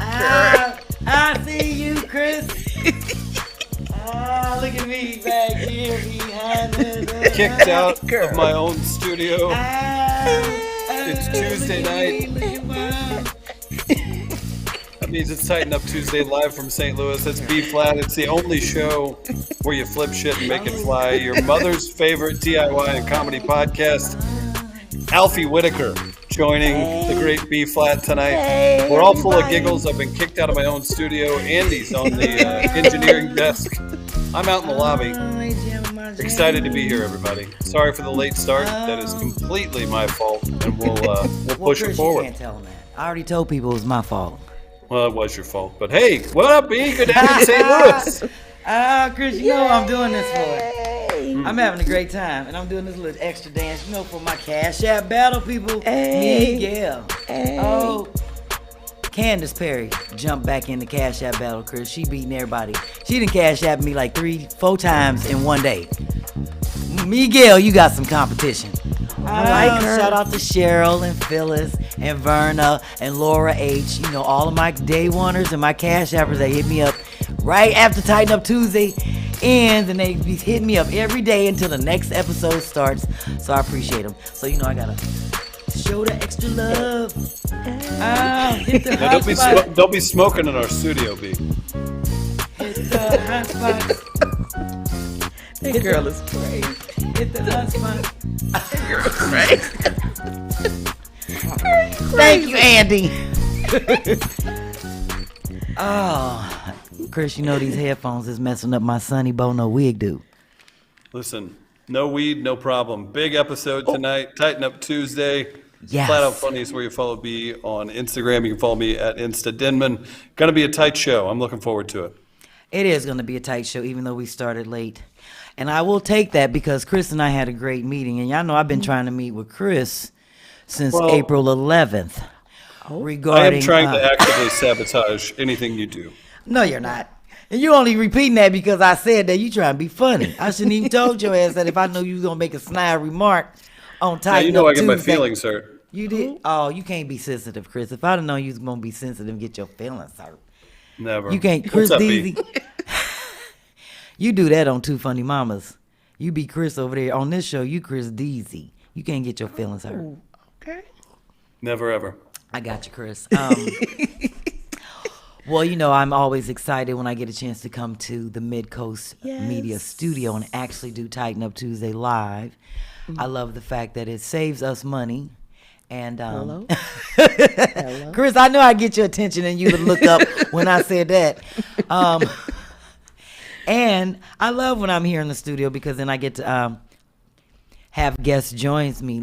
I see you, Chris. Look at me back here behind the Kicked out of my own studio. It's Tuesday night. That means it's Tighten Up Tuesday live from St. Louis. It's B-Phlat. It's the only show where you flip shit and make it fly. Your mother's favorite DIY and comedy podcast. Alfie Whitaker joining the great B-Phlat tonight. We're all full of giggles. I've been kicked out of my own studio. Andy's on the engineering desk. I'm out in the lobby. Excited to be here, everybody. Sorry for the late start. That is completely my fault, and we'll push it forward. You can't tell them that. I already told people it was my fault. Well, it was your fault. But hey, what up, B? Good to have you in St. Louis. Chris, you know what I'm doing this for. I'm having a great time, and I'm doing this little extra dance, you know, for my CashApp battle people. Miguel. Oh, Candace Perry jumped back in the CashApp battle, Chris. She beating everybody. She done CashApp me like 3-4 times in one day. Miguel, you got some competition. I like her. Shout out to Cheryl and Phyllis and Verna and Laura H. You know, all of my day oneers and my CashAppers, they hit me up right after Tighten Up Tuesday ends, and they be hitting me up every day until the next episode starts. So I appreciate them. So, you know, I gotta show the extra love. Hit the hot spot. Don't be smoking in our studio, B. Hit the hot spot. That girl is crazy. Hit the hot spot. That girl is crazy. Thank you, Andy. Chris, you know these headphones is messing up my Sonny Bono wig, dude. Listen, no weed, no problem. Big episode tonight. Tighten Up Tuesday. Yes. Flat Out Funny is where you follow B on Instagram. You can follow me at InstaDinman. Gonna be a tight show. I'm looking forward to it. It is going to be a tight show, even though we started late. And I will take that because Chris and I had a great meeting. And y'all know I've been trying to meet with Chris since April 11th. Regarding, I am trying to actively sabotage anything you do. No, you're not. And you only repeating that because I said that you trying to be funny. I shouldn't even told your ass that if I know you was going to make a snide remark on Tighten you know Up I get my Tuesday. feelings hurt. You did? Oh, you can't be sensitive, Chris. If I'd have known you was going to be sensitive and get your feelings hurt. Never. You can't, Chris What's up, Deasy. You do that on TwoFunnyMamas. You be Chris over there. On this show, you Chris Deasy. You can't get your feelings hurt. Okay. Never ever. I got you, Chris. Well, you know, I'm always excited when I get a chance to come to the Mid-Coast Media Studio and actually do Tighten Up Tuesday live. I love the fact that it saves us money. And Hello? Chris, I know I get your attention and you would look up when I said that. And I love when I'm here in the studio because then I get to have guests join me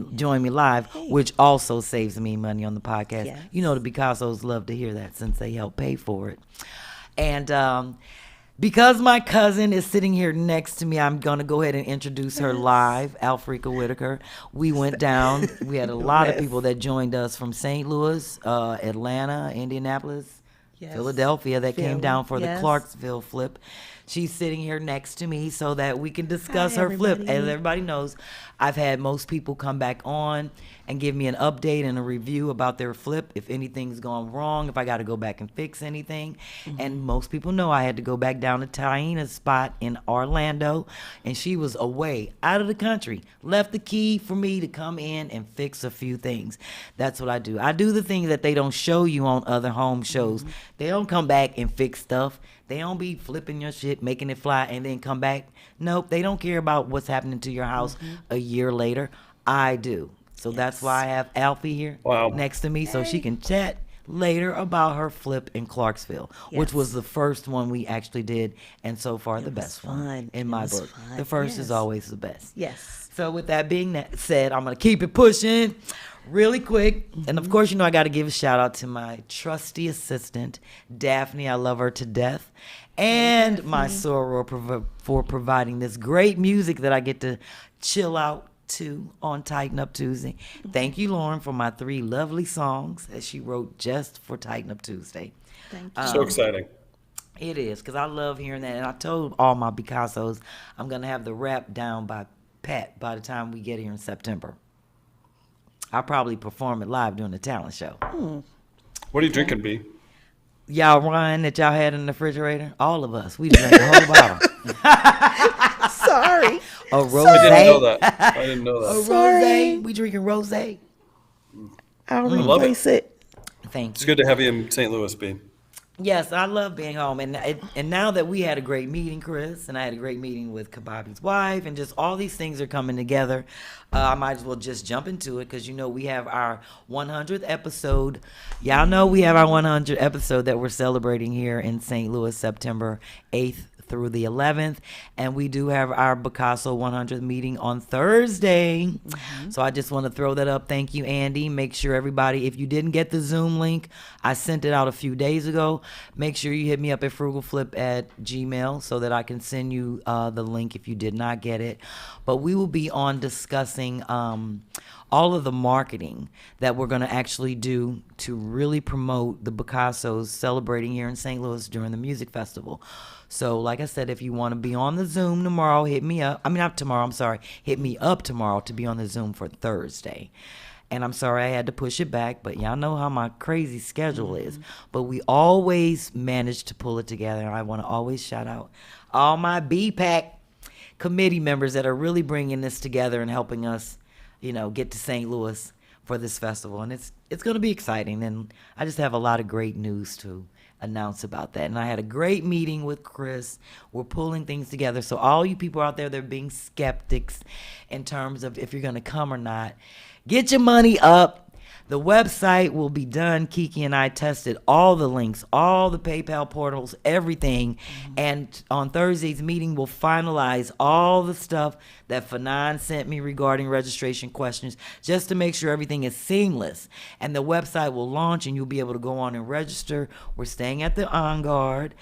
live, which also saves me money on the podcast. Yes. You know, the Picassos love to hear that since they help pay for it. And because my cousin is sitting here next to me, I'm going to go ahead and introduce her live, Alfrika Whitaker. We went down. We had a lot of people that joined us from St. Louis, Atlanta, Indianapolis, Philadelphia that came down for the Clarksville flip. She's sitting here next to me so that we can discuss her flip. As everybody knows, I've had most people come back on and give me an update and a review about their flip, if anything's gone wrong, if I got to go back and fix anything. And most people know I had to go back down to Taina's spot in Orlando, and she was away, out of the country, left the key for me to come in and fix a few things. That's what I do. I do the things that they don't show you on other home shows. They don't come back and fix stuff. They don't be flipping your shit, making it fly, and then come back. Nope, they don't care about what's happening to your house a year later. I do. So that's why I have Alfie here next to me so she can chat later about her flip in Clarksville, which was the first one we actually did, and so far the best one in my book. The first is always the best. Yes. So with that being said, I'm going to keep it pushing really quick. And of course, you know, I got to give a shout out to my trusty assistant, Daphne. I love her to death. And my soror for providing this great music that I get to chill out to on Tighten Up Tuesday. Thank you, Lauren, for my 3 lovely songs that she wrote just for Tighten Up Tuesday. Thank you. So exciting. It is, because I love hearing that. And I told all my Picassos I'm going to have the rap down by Pat by the time we get here in September. I'll probably perform it live during the talent show. What are you drinking, B? Y'all wine that y'all had in the refrigerator? All of us. We drank a whole bottle. Sorry. A rose. I didn't know A that. Sorry. rose. We drinking rose. I'll love replace it. Thank It's you. good to have you in St. Louis, B. Yes, I love being home, and now that we had a great meeting, Chris, and I had a great meeting with Kababi's wife, and just all these things are coming together. I might as well just jump into it because we have our 100th episode. Y'all know we have our 100th episode that we're celebrating here in St. Louis, September 8th through the 11th, and we do have our Picasso 100th meeting on Thursday. So I just want to throw that up. Thank you, Andy. Make sure everybody, if you didn't get the Zoom link, I sent it out a few days ago. Make sure you hit me up at frugalflip@gmail so that I can send you the link if you did not get it. But we will be on discussing all of the marketing that we're going to actually do to really promote the Picassos celebrating here in St. Louis during the music festival. So, like I said, if you want to be on the Zoom tomorrow, hit me up. I mean, not tomorrow, I'm sorry. Hit me up tomorrow to be on the Zoom for Thursday. And I'm sorry I had to push it back, but y'all know how my crazy schedule is. But we always manage to pull it together. And I want to always shout out all my BPAC committee members that are really bringing this together and helping us, get to St. Louis for this festival. And it's going to be exciting. And I just have a lot of great news to announce about that. And I had a great meeting with Chris. We're pulling things together. So all you people out there that are being skeptics in terms of if you're going to come or not, get your money up. The website will be done. Kiki and I tested all the links, all the PayPal portals, everything. And on Thursday's meeting, we'll finalize all the stuff that Fanon sent me regarding registration questions, just to make sure everything is seamless. And the website will launch, and you'll be able to go on and register. We're staying at the On Guard,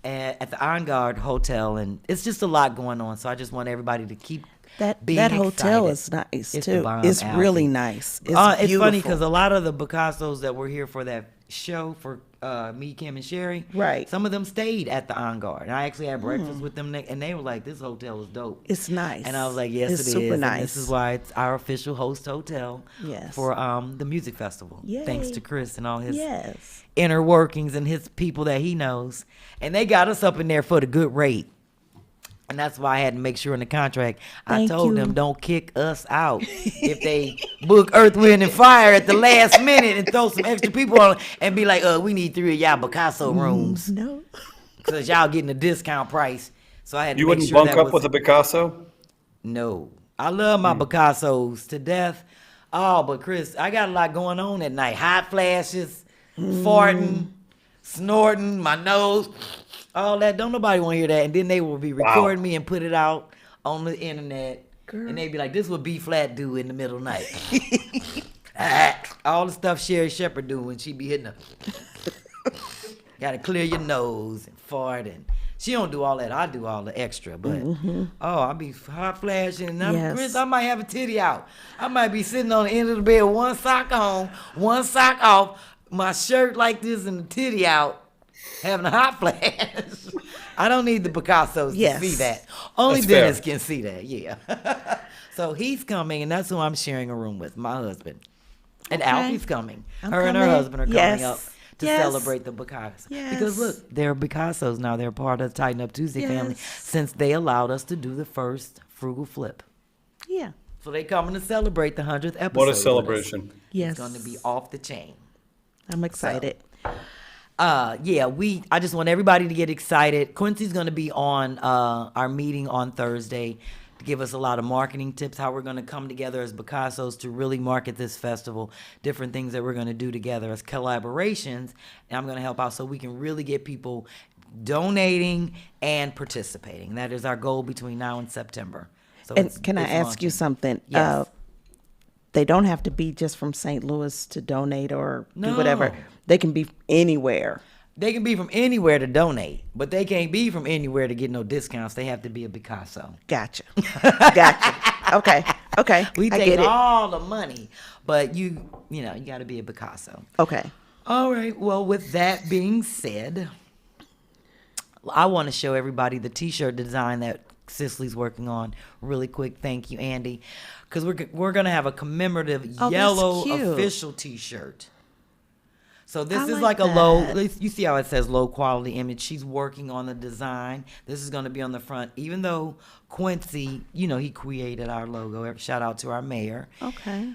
at the On Guard Hotel, and it's just a lot going on. So I just want everybody to keep being That hotel excited. is nice It's the too. bomb, It's Alfie. really nice. It's It's beautiful. funny because a lot of the Picassos that were here for that show for me, Kim, and Sherri, Right. some of them stayed at the On Guard. And I actually had breakfast with them, and they were like, "This hotel is dope." It's nice. And I was like, "Yes, It's it is." super And nice. this is why it's our official host hotel Yes. for the music festival. Yay. Thanks to Chris and all his Yes. inner workings and his people that he knows. And they got us up in there for the good rate. And that's why I had to make sure in the contract, I Thank told you. them don't kick us out if they book Earth, Wind, and Fire at the last minute and throw some extra people on and be like, we need 3 of y'all Picasso rooms No. because y'all getting a discount price. So I had to You make wouldn't sure bunk that up was, with a Picasso? No. I love my Picassos to death. Oh, but Chris, I got a lot going on at night. Hot flashes, farting, snorting, my nose, all that. Don't nobody want to hear that. And then they will be recording me and put it out on the internet. Girl. And they be like, this is what B-Phlat do in the middle of the night. All the stuff Sherri Shepherd do when she be hitting her. Got to clear your nose and fart. And she don't do all that. I do all the extra. But, I be hot flashing. And Yes. Chris, I might have a titty out. I might be sitting on the end of the bed with one sock on, one sock off, my shirt like this and the titty out. Having a hot flash. I don't need the Picassos Yes. to see that. Only That's fair. Dennis can see that, yeah. So he's coming, and that's who I'm sharing a room with, my husband. And Okay. Alfie's coming. I'm Her and her coming. husband are coming Yes. up to Yes. celebrate the Picassos. Because Yes. look, they're Picassos now. They're part of the Tighten Up Tuesday family Yes. since they allowed us to do the first Frugal Flip. Yeah. So they coming to celebrate the 100th episode. What a with us. celebration. Yes. It's going to be off the chain. I'm excited. I just want everybody to get excited. Quincy's going to be on our meeting on Thursday to give us a lot of marketing tips, how we're going to come together as Picassos to really market this festival, different things that we're going to do together as collaborations, and I'm going to help out so we can really get people donating and participating. That is our goal between now and September. So And it's- can I it's ask launching. you something? Yes. They don't have to be just from St. Louis to donate or do No. whatever. They can be anywhere. They can be from anywhere to donate, but they can't be from anywhere to get no discounts. They have to be a Picasso. Gotcha. Gotcha. Okay. Okay. We I take get it. all the money, but you got to be a Picasso. Okay. All right. Well, with that being said, I want to show everybody the T-shirt design that Cicely's working on really quick. Thank you, Andy, because we're gonna have a commemorative Oh, that's yellow cute. official T-shirt. So this I is like like a low, that. you see how it says low quality image. She's working on the design. This is going to be on the front. Even though Quincy, he created our logo. Shout out to our mayor. Okay.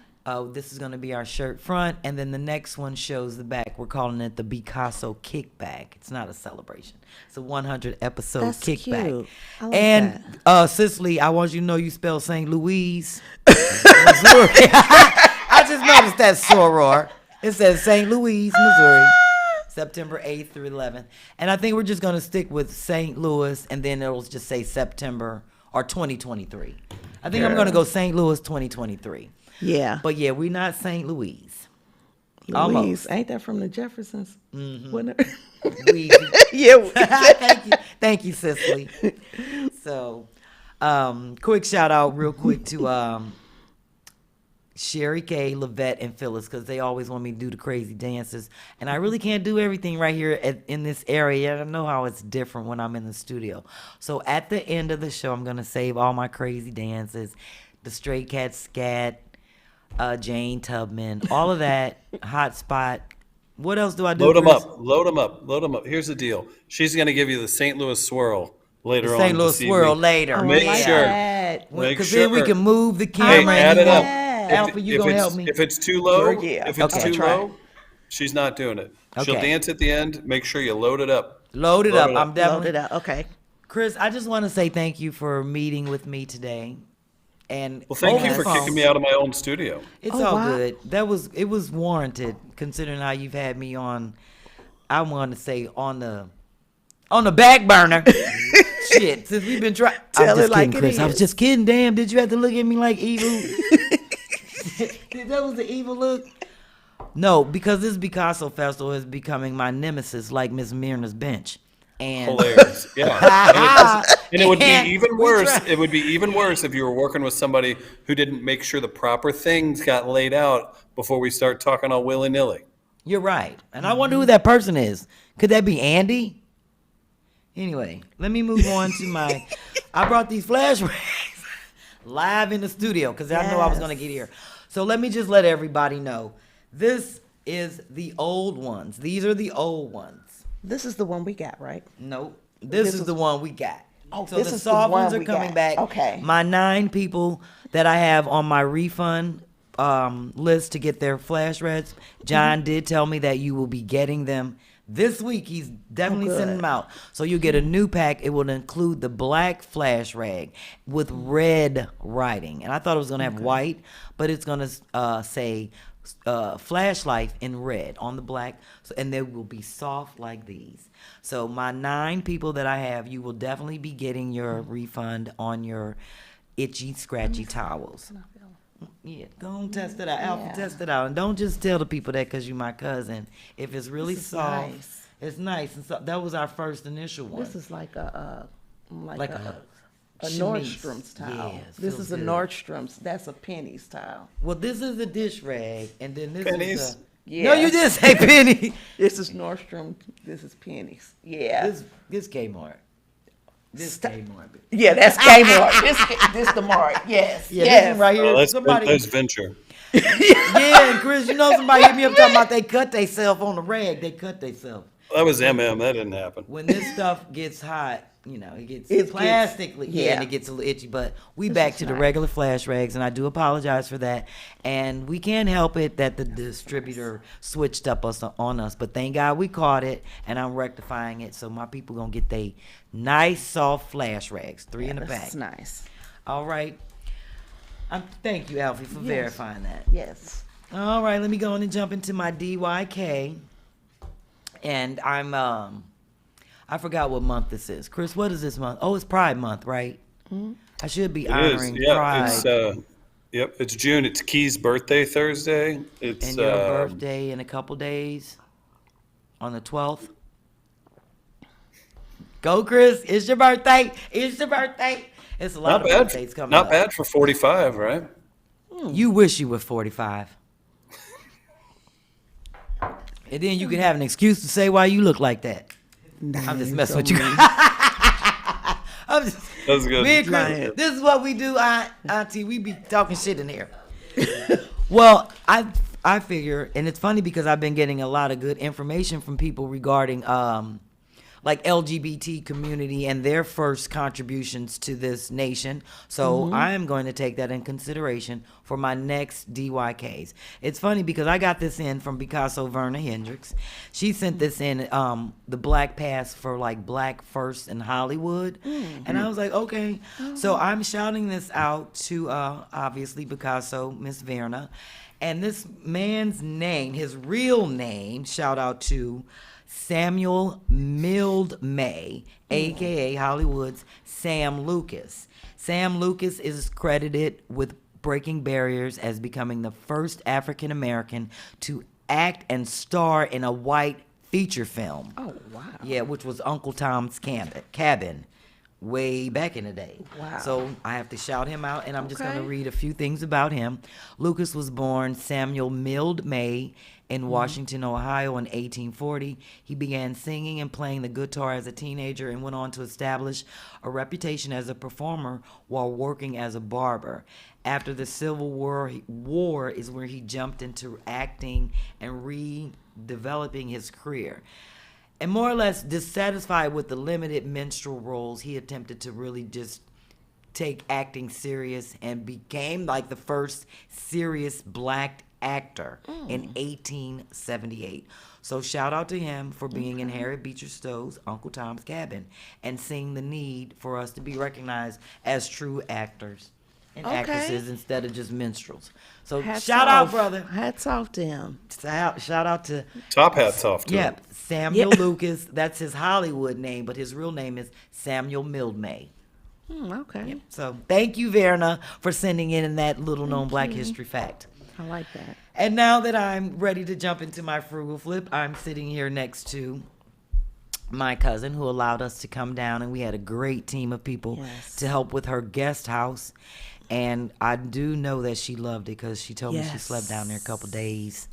This is going to be our shirt front. And then the next one shows the back. We're calling it the Picasso Kickback. It's not a celebration. It's a 100 episode That's kickback. cute. I like And that. Cicely, I want you to know you spell St. Louis, Missouri. I just noticed that soror. It says St. Louis, Missouri, September 8th through 11th. And I think we're just going to stick with St. Louis, and then it'll just say September or 2023. I think I'm going to go St. Louis 2023. Yeah. But yeah, we're not St. Louis. Louise, Almost. ain't that from the Jeffersons? Mm-hmm. Louis. Yeah. Thank you, Cicely. So, quick shout out real quick to Sherri K, Lavette, and Phyllis, because they always want me to do the crazy dances. And I really can't do everything right here in this area. I know how it's different when I'm in the studio. So at the end of the show, I'm going to save all my crazy dances, the Stray Cat Scat, Jane Tubman, all of that, Hot Spot. What else do I do? Load them Chris? up. Load them up. Load them up. Here's the deal. She's going to give you the St. Louis swirl later on. St. Louis this swirl evening. later. Oh, Make I like sure. that. Make Because sure. then we can move the Hey, camera. add and it up. Alfie, you going to help me? If it's too low, Yeah. if it's Okay. too low, she's not doing it. She'll Okay. dance at the end. Make sure you load it up. Load it Load up. it up. I'm definitely. Load it out. Okay. Chris, I just want to say thank you for meeting with me today. And Well, thank over you the for phone. kicking me out of my own studio. It's Oh, all wow. good. It was warranted considering how you've had me on. I want to say on the back burner. Shit, since we've been trying. I'm Tell just it like kidding, it Chris. I is. was just kidding. Damn, did you have to look at me like evil? That was the evil look. No, because this Picasso Festival is becoming my nemesis, like Miss Myrna's bench. And Hilarious. Yeah. And it would be And even we worse. tried. It would be even worse if you were working with somebody who didn't make sure the proper things got laid out before we start talking all willy-nilly. You're right. And I wonder who that person is. Could that be Andy? Anyway, let me move on to my. I brought these flash rags live in the studio because I know I was going to get here. So let me just let everybody know. This is the old ones. These are the old ones. This is the one we got, right? Nope. This is the one we got. Oh, So this the is the soft one ones are we coming got. back. Okay. My 9 people that I have on my refund list to get their flash reds, John did tell me that you will be getting them this week. He's definitely good. sending them out. So you get a new pack. It will include the black flash rag with red writing. And I thought it was going to have white, but it's going to say flashlight in red on the black. So, and they will be soft like these. So my 9 people that I have, you will definitely be getting your refund on your itchy, scratchy towels. Yeah, go and test it out. Alfie, test it out. And don't just tell the people that because you're my cousin. If it's really This is soft, nice. it's nice. And so that was our first initial one. This is like a like a chemise. Nordstrom's tile. Yeah, it This feels is a good. Nordstrom's. That's a Penny's tile. Well, this is a dish rag, and then this Pennies? is a... Yeah. No, you did say penny. This is Nordstrom. This is Penny's. Yeah. This Kmart. This Kmart. Yeah, that's Kmart. this the Mart. Yes. Yeah, yes. this one right here. Well, somebody, that's venture. yeah, and Chris, you know somebody hit me up talking about they cut themselves on the rag. They cut themselves. That was MM. That didn't happen. When this stuff gets hot, it gets It gets- plastically, yeah. and it gets a little itchy. But we back is to the nice. regular flash rags, and I do apologize for that. And we can't help it that the distributor switched up on us. But thank God we caught it, and I'm rectifying it. So my people gonna get they nice soft flash rags, 3 in the This back. is nice. All right. Thank you, Alfie, for verifying that. Yes. All right, let me go on and jump into my DYK. And I forgot what month this is. Chris, what is this month? Oh, it's Pride Month, right? I should be It is. honoring Yeah. Pride. It's June. It's Key's birthday Thursday. It's And your birthday in a couple days on the 12th. Go, Chris. It's your birthday. It's your birthday. It's a lot not of bad. birthdays coming Not up. bad for 45, right? You wish you were 45. And then you could have an excuse to say why you look like that. I'm just messing with you. I'm just, That's good. me and Chris, Lying. this is what we do, Auntie. We be talking shit in here. Well, I I figure, and it's funny because I've been getting a lot of good information from people regarding like LGBT community and their first contributions to this nation. So I am going to take that in consideration for my next DYKs. It's funny because I got this in from Picasso Verna Hendricks. She sent this in, the Black Pass for like Black First in Hollywood. And I was like, okay. So I'm shouting this out to obviously Picasso, Miss Verna. And this man's name, his real name, shout out to Samuel Mildmay, a.k.a. Hollywood's Sam Lucas. Sam Lucas is credited with breaking barriers as becoming the first African American to act and star in a white feature film. Oh, wow. Yeah, which was Uncle Tom's Cabin way back in the day. Wow. So I have to shout him out, and I'm just going to read a few things about him. Lucas was born Samuel Mildmay in Washington, Ohio in 1840. He began singing and playing the guitar as a teenager and went on to establish a reputation as a performer while working as a barber. After the Civil War is where he jumped into acting and redeveloping his career. And more or less dissatisfied with the limited minstrel roles, he attempted to really just take acting serious and became like the first serious black actor in 1878. So shout out to him for being in Harriet Beecher Stowe's Uncle Tom's Cabin and seeing the need for us to be recognized as true actors and actresses instead of just minstrels. So shout out, brother. Hats off to him. Shout out to Top hats off to him. Yep, Samuel Lucas. That's his Hollywood name, but his real name is Samuel Mildmay. Okay. So thank you, Verna, for sending in that little known Black history fact. I like that. And now that I'm ready to jump into my frugal flip, I'm sitting here next to my cousin who allowed us to come down, and we had a great team of people to help with her guest house. And I do know that she loved it because she told me she slept down there a couple days.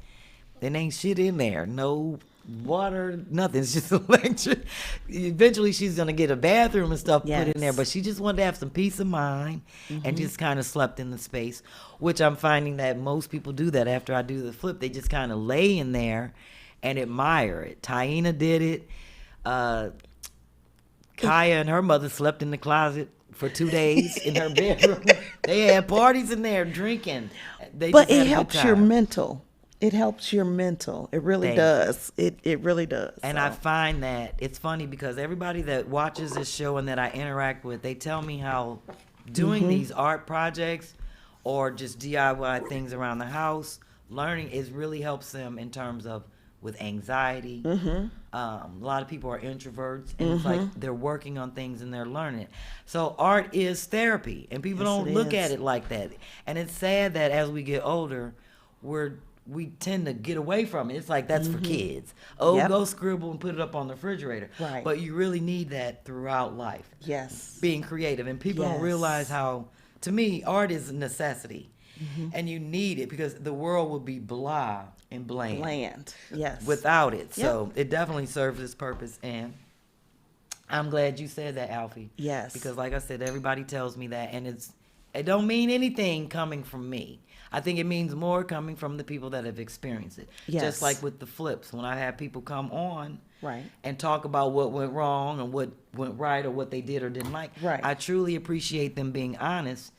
There ain't shit in there. No water, nothing. It's just electric. Eventually, she's going to get a bathroom and stuff put in there. But she just wanted to have some peace of mind and just kind of slept in the space, which I'm finding that most people do that after I do the flip. They just kind of lay in there and admire it. Taina did it. Kaya and her mother slept in the closet for 2 days in her bedroom. They had parties in there drinking. But it helps your mental. It helps your mental. It really does. It really does. And I find that it's funny because everybody that watches this show and that I interact with, they tell me how doing these art projects or just DIY things around the house, learning really helps them in terms of with anxiety. A lot of people are introverts, and it's like they're working on things and they're learning. So art is therapy, and people don't look at it like that. And it's sad that as we get older, we tend to get away from it. It's like that's for kids. Go scribble and put it up on the refrigerator. Right. But you really need that throughout life. Yes. Being creative, and people don't realize how. To me, art is a necessity, and you need it because the world would be blah and bland. Yes. Without it. So it definitely serves its purpose, and I'm glad you said that, Alfie. Yes. Because like I said, everybody tells me that, and it don't mean anything coming from me. I think it means more coming from the people that have experienced it. Yes. Just like with the flips, when I have people come on Right. and talk about what went wrong and what went right or what they did or didn't like. Right. I truly appreciate them being honest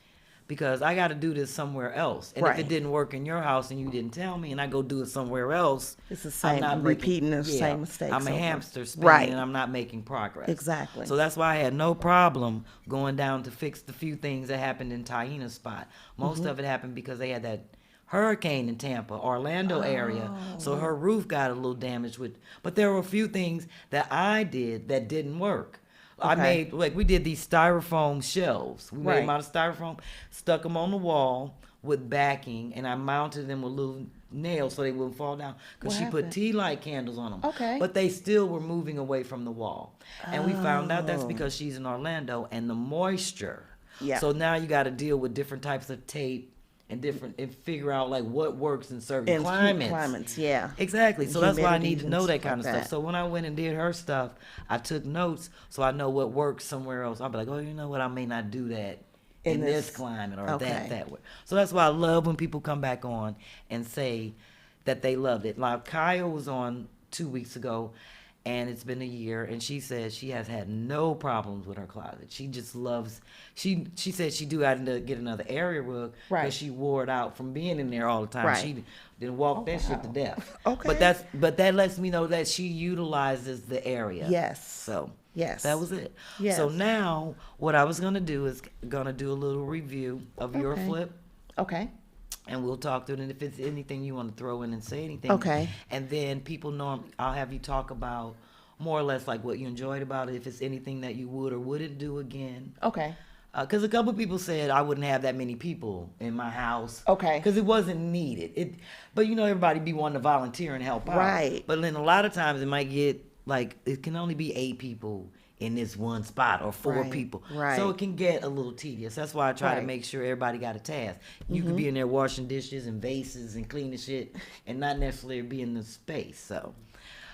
because I got to do this somewhere else. And if it didn't work in your house and you didn't tell me and I go do it somewhere else, it's the same, repeating the same mistakes. I'm a hamster spinning and I'm not making progress. Exactly. So that's why I had no problem going down to fix the few things that happened in Taina's spot. Most of it happened because they had that hurricane in Tampa, Orlando area. So her roof got a little damaged but there were a few things that I did that didn't work. I made, we did these styrofoam shelves. We made them out of styrofoam, stuck them on the wall with backing, and I mounted them with little nails so they wouldn't fall down. Because she put tea light candles on them. Okay. But they still were moving away from the wall. And we found out that's because she's in Orlando and the moisture. Yeah. So now you got to deal with different types of tape and figure out what works in certain climates. Yeah. Exactly. So that's why I need to know that kind of stuff. So when I went and did her stuff, I took notes so I know what works somewhere else. I'll be like, you know what, I may not do that in this climate or that way. So that's why I love when people come back on and say, that they loved it. Like Kyle was on 2 weeks ago, and it's been a year, and she says she has had no problems with her closet. She just loves. She said she do have to get another area rug because she wore it out from being in there all the time. She didn't walk that shit to death. Okay. But that lets me know that she utilizes the area. Yes. So yes, that was it. Yes. So now what I was gonna do is gonna do a little review of your Phlip. Okay. And we'll talk through it. And if it's anything you want to throw in and say anything. Okay. And then people know I'll have you talk about more or less like what you enjoyed about it. If it's anything that you would or wouldn't do again. Okay. Because a couple of people said I wouldn't have that many people in my house. Okay. Because it wasn't needed. But everybody be wanting to volunteer and help out. Right. But then a lot of times it might get like it can only be 8 people in this one spot or 4 people. Right. So it can get a little tedious. That's why I try to make sure everybody got a task. You could be in there washing dishes and vases and cleaning shit and not necessarily be in the space. So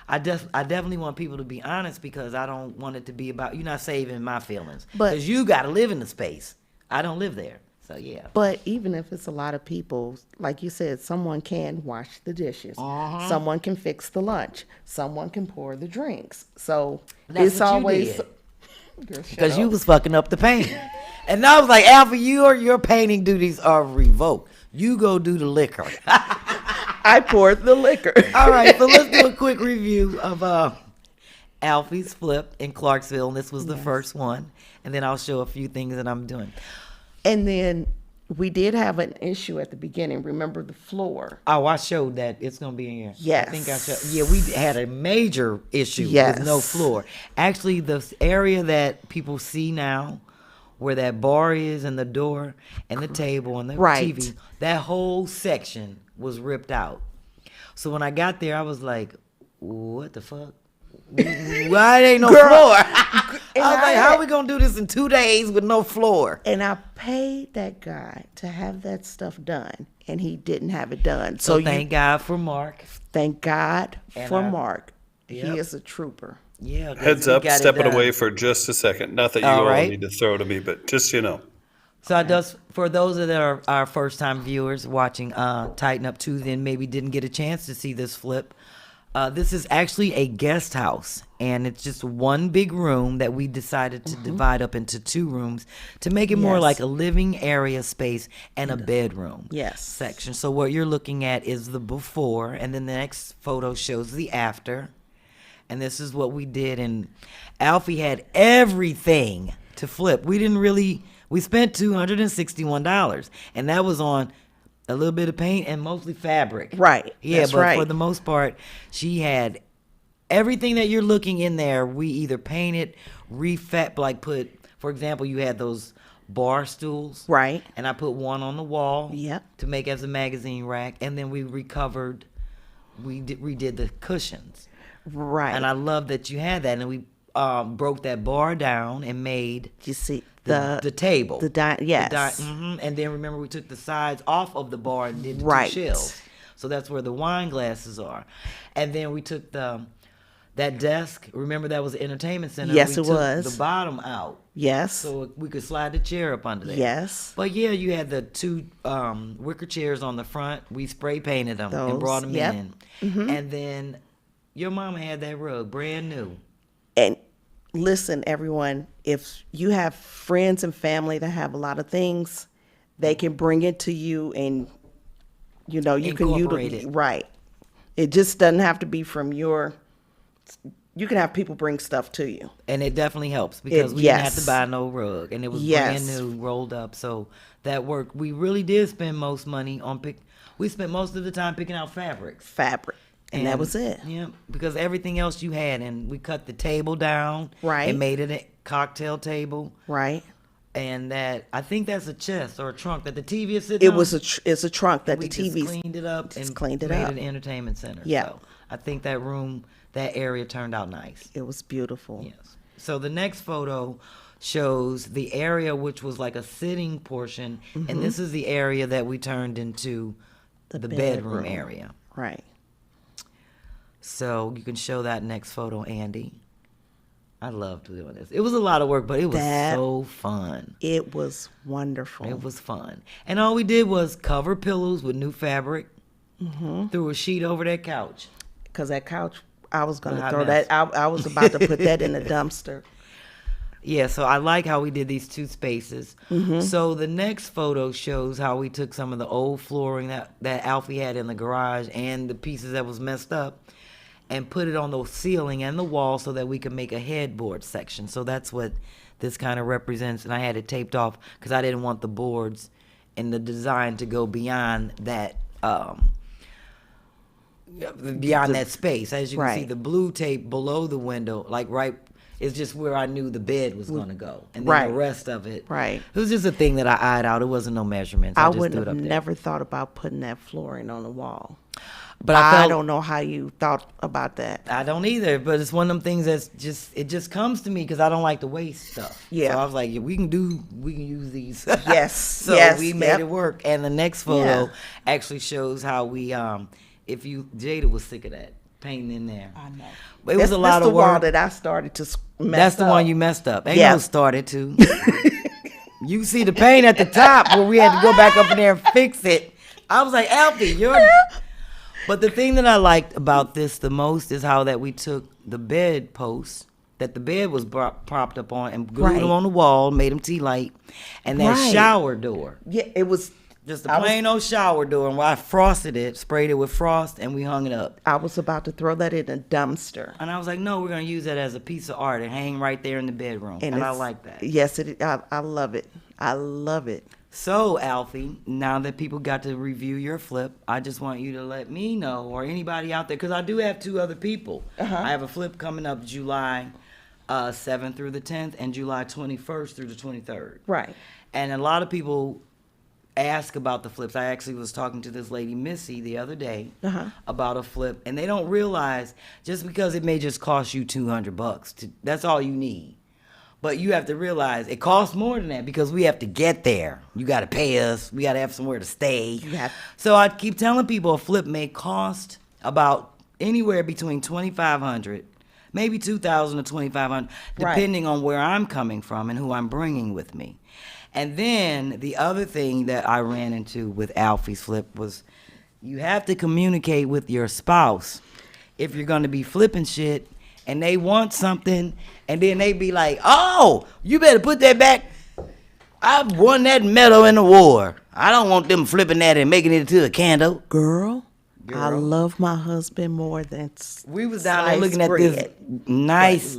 I definitely want people to be honest because I don't want it to be about you're not saving my feelings. Because you got to live in the space. I don't live there. So yeah. But even if it's a lot of people, like you said, someone can wash the dishes. Someone can fix the lunch. Someone can pour the drinks. So That's it's what you always did. Because you was fucking up the painting. And I was like, Alfie, your painting duties are revoked. You go do the liquor. I poured the liquor. All right, so let's do a quick review of Alfie's Phlip in Clarksville. And this was the first one. And then I'll show a few things that I'm doing. And then we did have an issue at the beginning. Remember the floor? Oh, I showed that. It's going to be in here. Yes. I think I showed. Yeah, we had a major issue with no floor. Actually, the area that people see now, where that bar is and the door and the table and the TV, that whole section was ripped out. So when I got there, I was like, what the fuck? Why ain't no floor? I was like, how are we going to do this in 2 days with no floor? And I paid that guy to have that stuff done, and he didn't have it done. So thank God for Mark. Thank God for Mark. Yep. He is a trooper. Yeah. Heads up, stepping away for just a second. Not that you all need to throw to me, but just So for those that are our first-time viewers watching Tighten Up Tuesday and maybe didn't get a chance to see this Phlip, this is actually a guest house, and it's just one big room that we decided to divide up into 2 rooms to make it more like a living area space and a bedroom section. So what you're looking at is the before, and then the next photo shows the after. And this is what we did, and Alfie had everything to flip. We spent $261, and that was on a little bit of paint and mostly fabric. Right. Yeah, but for the most part, she had everything that you're looking in there. We either painted, for example, you had those bar stools. Right. And I put one on the wall. Yep. To make as a magazine rack. And then we redid the cushions. Right. And I love that you had that. And we broke that bar down and made the table. And then remember we took the sides off of the bar and did 2 shelves. So that's where the wine glasses are. And then we took that desk. Remember that was the entertainment center. Yes, we it took was. the bottom out. Yes. So we could slide the chair up under there. Yes. But yeah, you had the 2 wicker chairs on the front. We spray painted them and brought them in. Mm-hmm. And then your mama had that rug, brand new. And listen, everyone, if you have friends and family that have a lot of things, they can bring it to you, and you can utilize it. Right. It just doesn't have to be from you can have people bring stuff to you. And it definitely helps because we didn't have to buy no rug, and it was brand new, rolled up. So that worked. We really did spend most money on we spent most of the time picking out fabrics. And that was it. Yeah, because everything else you had, and we cut the table down. Right. And made it a cocktail table. Right. And I think that's a chest or a trunk that the TV is sitting on. It's a trunk that the TV cleaned it up and made it an entertainment center. Yeah. So I think that area turned out nice. It was beautiful. Yes. So the next photo shows the area which was like a sitting portion, and this is the area that we turned into the bedroom area. Right. So you can show that next photo, Andy. I loved doing this. It was a lot of work, but it was so fun. It was wonderful. It was fun. And all we did was cover pillows with new fabric. Threw a sheet over that couch. Because that couch, I was going to Hot throw mess. that. I was about to put that in the dumpster. Yeah, so I like how we did these two spaces. So the next photo shows how we took some of the old flooring that Alfie had in the garage and the pieces that was messed up and put it on the ceiling and the wall so that we could make a headboard section. So that's what this kind of represents. And I had it taped off because I didn't want the boards and the design to go beyond that that space. As you can see, the blue tape below the window, like right, is just where I knew the bed was going to go. And then the rest of it, it was just a thing that I eyed out. It wasn't no measurements. I just wouldn't threw it have up there. never thought about putting that flooring on the wall. But I don't know how you thought about that. I don't either, but it's one of them things that's it just comes to me because I don't like to waste stuff. Yeah. So I was like, we can use these. Yes. So we made it work. And the next photo actually shows how we, Jada was sick of that painting in there. I know. But it was a lot of the work. wall that I started to mess That's the up. one you messed up. Ain't no started to. You see the paint at the top where we had to go back up in there and fix it. I was like, Alfie, you're... But the thing that I liked about this the most is how that we took the bed posts that the bed was propped up on and glued them on the wall, made them tea light, and that shower door. Yeah, it was just a plain old shower door. And I frosted it, sprayed it with frost, and we hung it up. I was about to throw that in a dumpster. And I was like, no, we're going to use that as a piece of art and hang right there in the bedroom. And I like that. Yes, I love it. I love it. So, Alfie, now that people got to review your flip, I just want you to let me know, or anybody out there, because I do have two other people. I have a flip coming up July 7th through the 10th and July 21st through the 23rd. Right. And a lot of people ask about the flips. I actually was talking to this lady, Missy, the other day about a flip, and they don't realize just because it may just cost you $200, that's all you need. But you have to realize it costs more than that because we have to get there. You got to pay us. We got to have somewhere to stay. So I keep telling people a flip may cost about anywhere between $2,500, maybe $2,000 to $2,500, depending on where I'm coming from and who I'm bringing with me. And then the other thing that I ran into with Alfie's flip was you have to communicate with your spouse if you're going to be flipping shit. And they want something, and then they be like, oh, you better put that back. I won that medal in the war. I don't want them flipping that and making it into a candle. Girl, I love my husband more than we was down there looking at this nice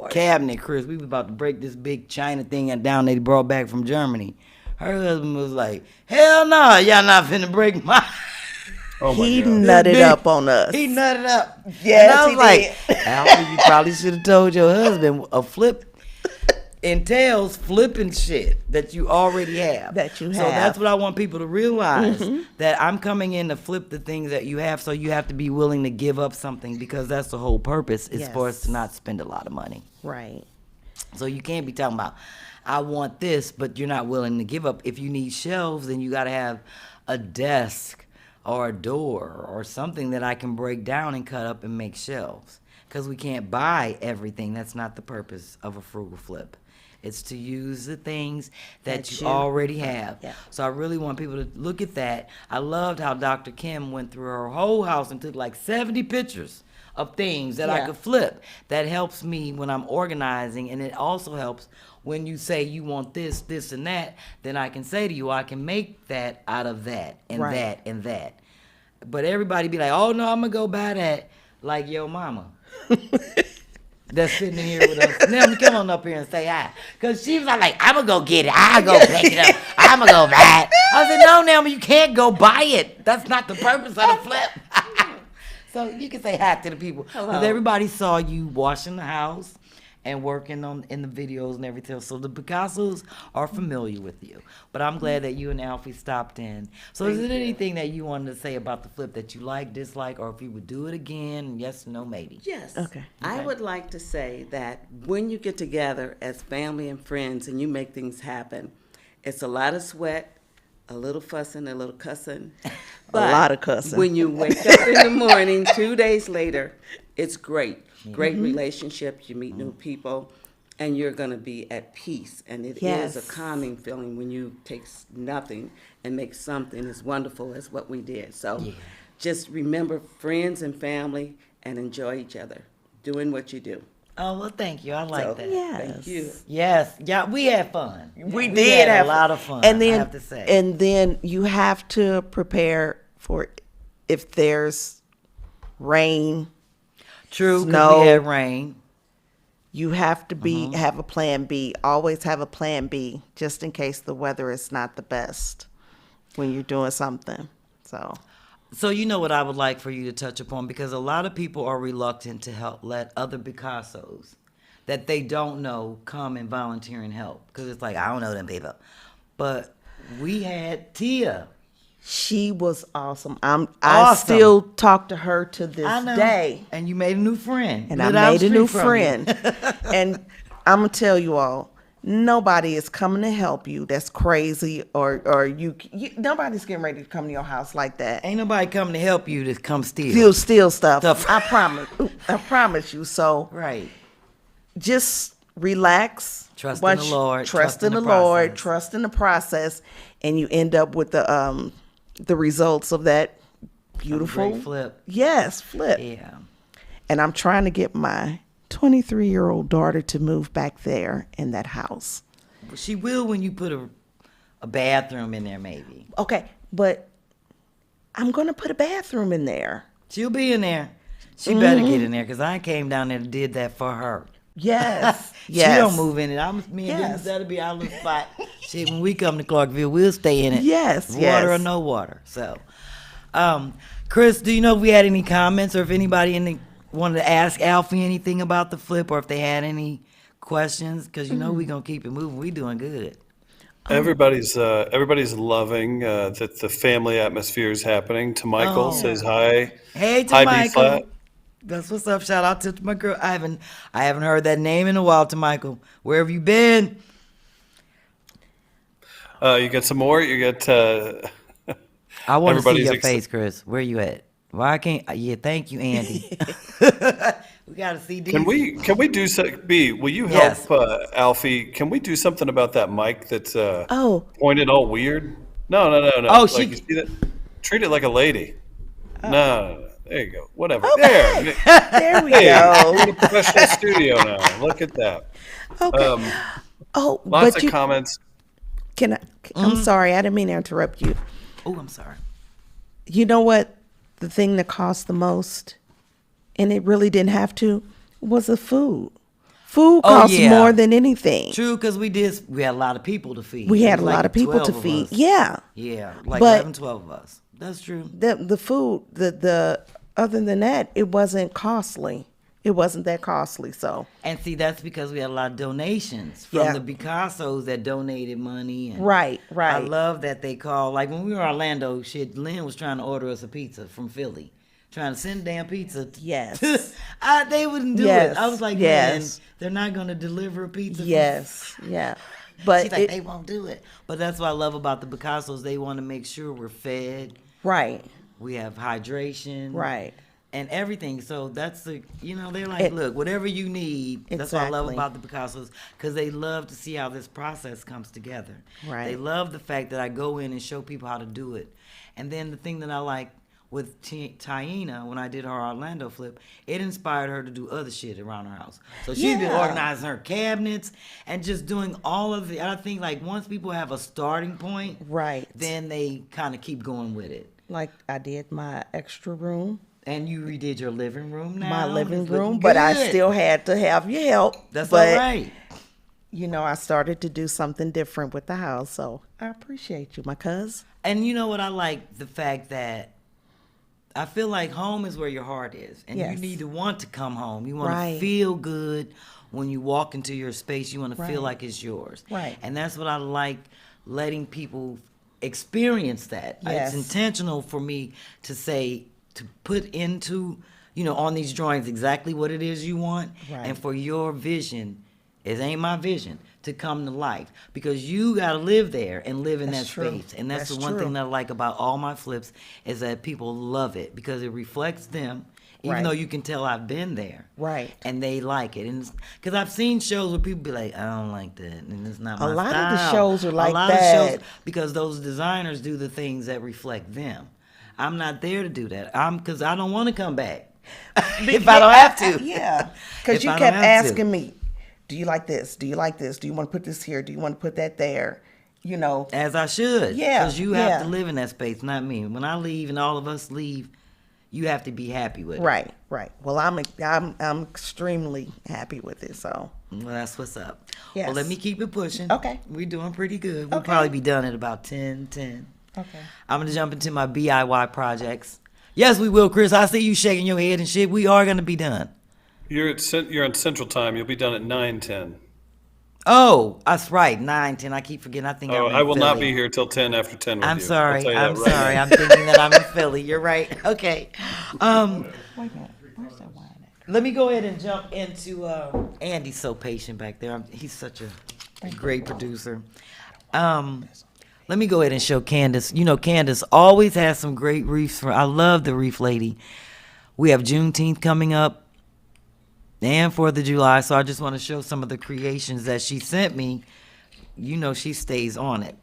cabinet, Chris. We was about to break this big China thing down they brought back from Germany. Her husband was like, hell no, y'all not finna break my... Oh he nutted up on us. He nutted up. Yes, and I was like, Alfie, you probably should have told your husband a flip entails flipping shit that you already have. That you have. So that's what I want people to realize, that I'm coming in to flip the things that you have, so you have to be willing to give up something because that's the whole purpose is for us to not spend a lot of money. Right. So you can't be talking about, I want this, but you're not willing to give up. If you need shelves, then you got to have a desk or a door or something that I can break down and cut up and make shelves. Because we can't buy everything. That's not the purpose of a frugal flip. It's to use the things that you already have. Yeah. So I really want people to look at that. I loved how Dr. Kim went through her whole house and took like 70 pictures of things that I could flip. That helps me when I'm organizing, and it also helps when you say you want this, this, and that, then I can say to you, I can make that out of that, and that, and that. But everybody be like, oh, no, I'm going to go buy that, like your mama. That's sitting in here with us. Now, come on up here and say hi. Because she was like, I'm going to go get it. I'll go pick it up. I'm going to go buy it. I said, no, Naomi, you can't go buy it. That's not the purpose of the flip. So you can say hi to the people. Because everybody saw you washing the house and working on in the videos and everything. So the Picassos are familiar with you. But I'm glad that you and Alfie stopped in. So is there anything that you wanted to say about the flip that you like, dislike, or if you would do it again? Yes, no, maybe. Yes. Okay. I would like to say that when you get together as family and friends and you make things happen, it's a lot of sweat, a little fussing, a little cussing. But a lot of cussing. When you wake up in the morning, 2 days later, it's great. Great relationship. You meet new people, and you're going to be at peace. And it is a calming feeling when you take nothing and make something as wonderful as what we did. So just remember friends and family and enjoy each other, doing what you do. Oh, well, thank you. I like that. Yes. Thank you. Yes. Yeah, we had fun. We had did have a lot of fun, and then, I have to say. And then you have to prepare for if there's rain. True, because snow. we had rain. You have to have a plan B. Always have a plan B, just in case the weather is not the best when you're doing something. So you know what I would like for you to touch upon, because a lot of people are reluctant to help let other Picassos that they don't know come and volunteer and help, because it's like, I don't know them people. But we had Tia. She was awesome. Awesome. I still talk to her to this I know. day. And you made a new friend. And I made a new friend. And I'm going to tell you all, nobody is coming to help you that's crazy or you nobody's getting ready to come to your house like that. Ain't nobody coming to help you to come steal. Steal stuff. I promise you. So Right. just relax. Trust in the Lord. Trust in the Lord. Trust in the process. And you end up with the results of that beautiful Great flip. Yes, flip. Yeah. And I'm trying to get my 23-year-old daughter to move back there in that house. She will when you put a bathroom in there, maybe. Okay, but I'm going to put a bathroom in there. She'll be in there. She better get in there, because I came down there and did that for her. Yes. She Yes. don't move in it. Me and Yes. Dennis, that'll be our little spot. Shit, when we come to Clarkville, we'll stay in it. Yes, Water yes. or no water. So, Chris, do you know if we had any comments, or if anybody wanted to ask Alfie anything about the flip, or if they had any questions? Because you know we're going to keep it moving. We doing good. Everybody's loving that the family atmosphere is happening. To Michael says hi. Hey, to Hi, Michael. B-Phlat. That's what's up. Shout out to my girl. I haven't heard that name in a while. To Michael, where have you been? You got some more. You got. I want to see Everybody's your face, Chris. Where you at? Why can't? Yeah, thank you, Andy. We got to see these. Can we do so? B, will you help Yes. Alfie? Can we do something about that mic that's Oh. pointed all weird? No. Oh, Like, you see that? Treat it like a lady. No. There you go. Whatever. Okay. There. There we Hey, go. we're in a professional studio now. Look at that. Okay. Lots but of you comments. can I, I'm sorry, I didn't mean to interrupt you. Oh, I'm sorry. You know what? The thing that cost the most, and it really didn't have to, was the food. Food costs more than anything. True, because we had a lot of people to feed. We It had a was lot like of people 12 to of feed. us. Yeah. Yeah, like But- 11, 12 of us. That's true. The food, the other than that, it wasn't costly. It wasn't that costly. So And see, that's because we had a lot of donations from Yeah. the Picassos that donated money. And Right. I love that they call. Like when we were in Orlando, Lynn was trying to order us a pizza from Philly. Trying to send damn pizza. Yes. They wouldn't do Yes. it. I was like, Yes. man, they're not going to deliver a pizza. Yes. Yeah. But She's like, they won't do it. But that's what I love about the Picassos. They want to make sure we're fed. right. We have hydration. Right. And everything. So that's they're like, look, whatever you need. That's what I love Exactly. about the Picassos, because they love to see how this process comes together. Right. They love the fact that I go in and show people how to do it. And then the thing that I like with Taina, when I did her Orlando flip, it inspired her to do other shit around her house. So she's been Yeah. organizing her cabinets and just doing all of it. I think like once people have a starting point, Right. then they kind of keep going with it. Like I did my extra room, And you redid your living room now. my living It's looking room, but I good. still had to have your help. That's but, all right. I started to do something different with the house, so I appreciate you, my cuz. And you know what I like? The fact that I feel like home is where your heart is. And Yes. you need to want to come home. You want Right. to feel good when you walk into your space. You want to feel Right. like it's yours. Right. And that's what I like, letting people experience that. Yes. It's intentional for me to say, to put into, on these drawings exactly what it is you want. Right. And for your vision, it ain't my vision, to come to life, because you got to live there and live in That's that true. space. And that's the That's one true. thing that I like about all my flips, is that people love it because it reflects them, even Right. though you can tell I've been there. Right. And they like it. And because I've seen shows where people be like, I don't like that, and it's not my A lot style. of the shows are like a lot that. Of shows, because those designers do the things that reflect them. I'm not there to do that. Because I don't want to come back if I don't have to. Yeah, because you kept asking me, do you like this? Do you like this? Do you want to put this here? Do you want to put that there? You know. As I should. Yeah. Because you have to live in that space, not me. When I leave and all of us leave, you have to be happy with it. Right. Well, I'm extremely happy with it. So. Well, that's what's up. Yes. Well, let me keep it pushing. Okay. We're doing pretty good. We'll Okay. probably be done at about 10:10. Okay. I'm going to jump into my DIY projects. Yes, we will, Chris. I see you shaking your head and shit. We are going to be done. You're on Central Time. You'll be done at 9:10. Oh, that's right. 9:10. I keep forgetting. I think I will not be here till 10 after 10 with I'm you. sorry. I'll tell you I'm that right sorry. now. I'm thinking that I'm in Philly. You're right. Okay. Wait a minute. Where's that wine at? Let me go ahead and jump into Andy's so patient back there. He's such a great producer. Let me go ahead and show Candace. You know, Candace always has some great reefs. I love the reef lady. We have Juneteenth coming up and 4th of July, so I just want to show some of the creations that she sent me. You know, she stays on it.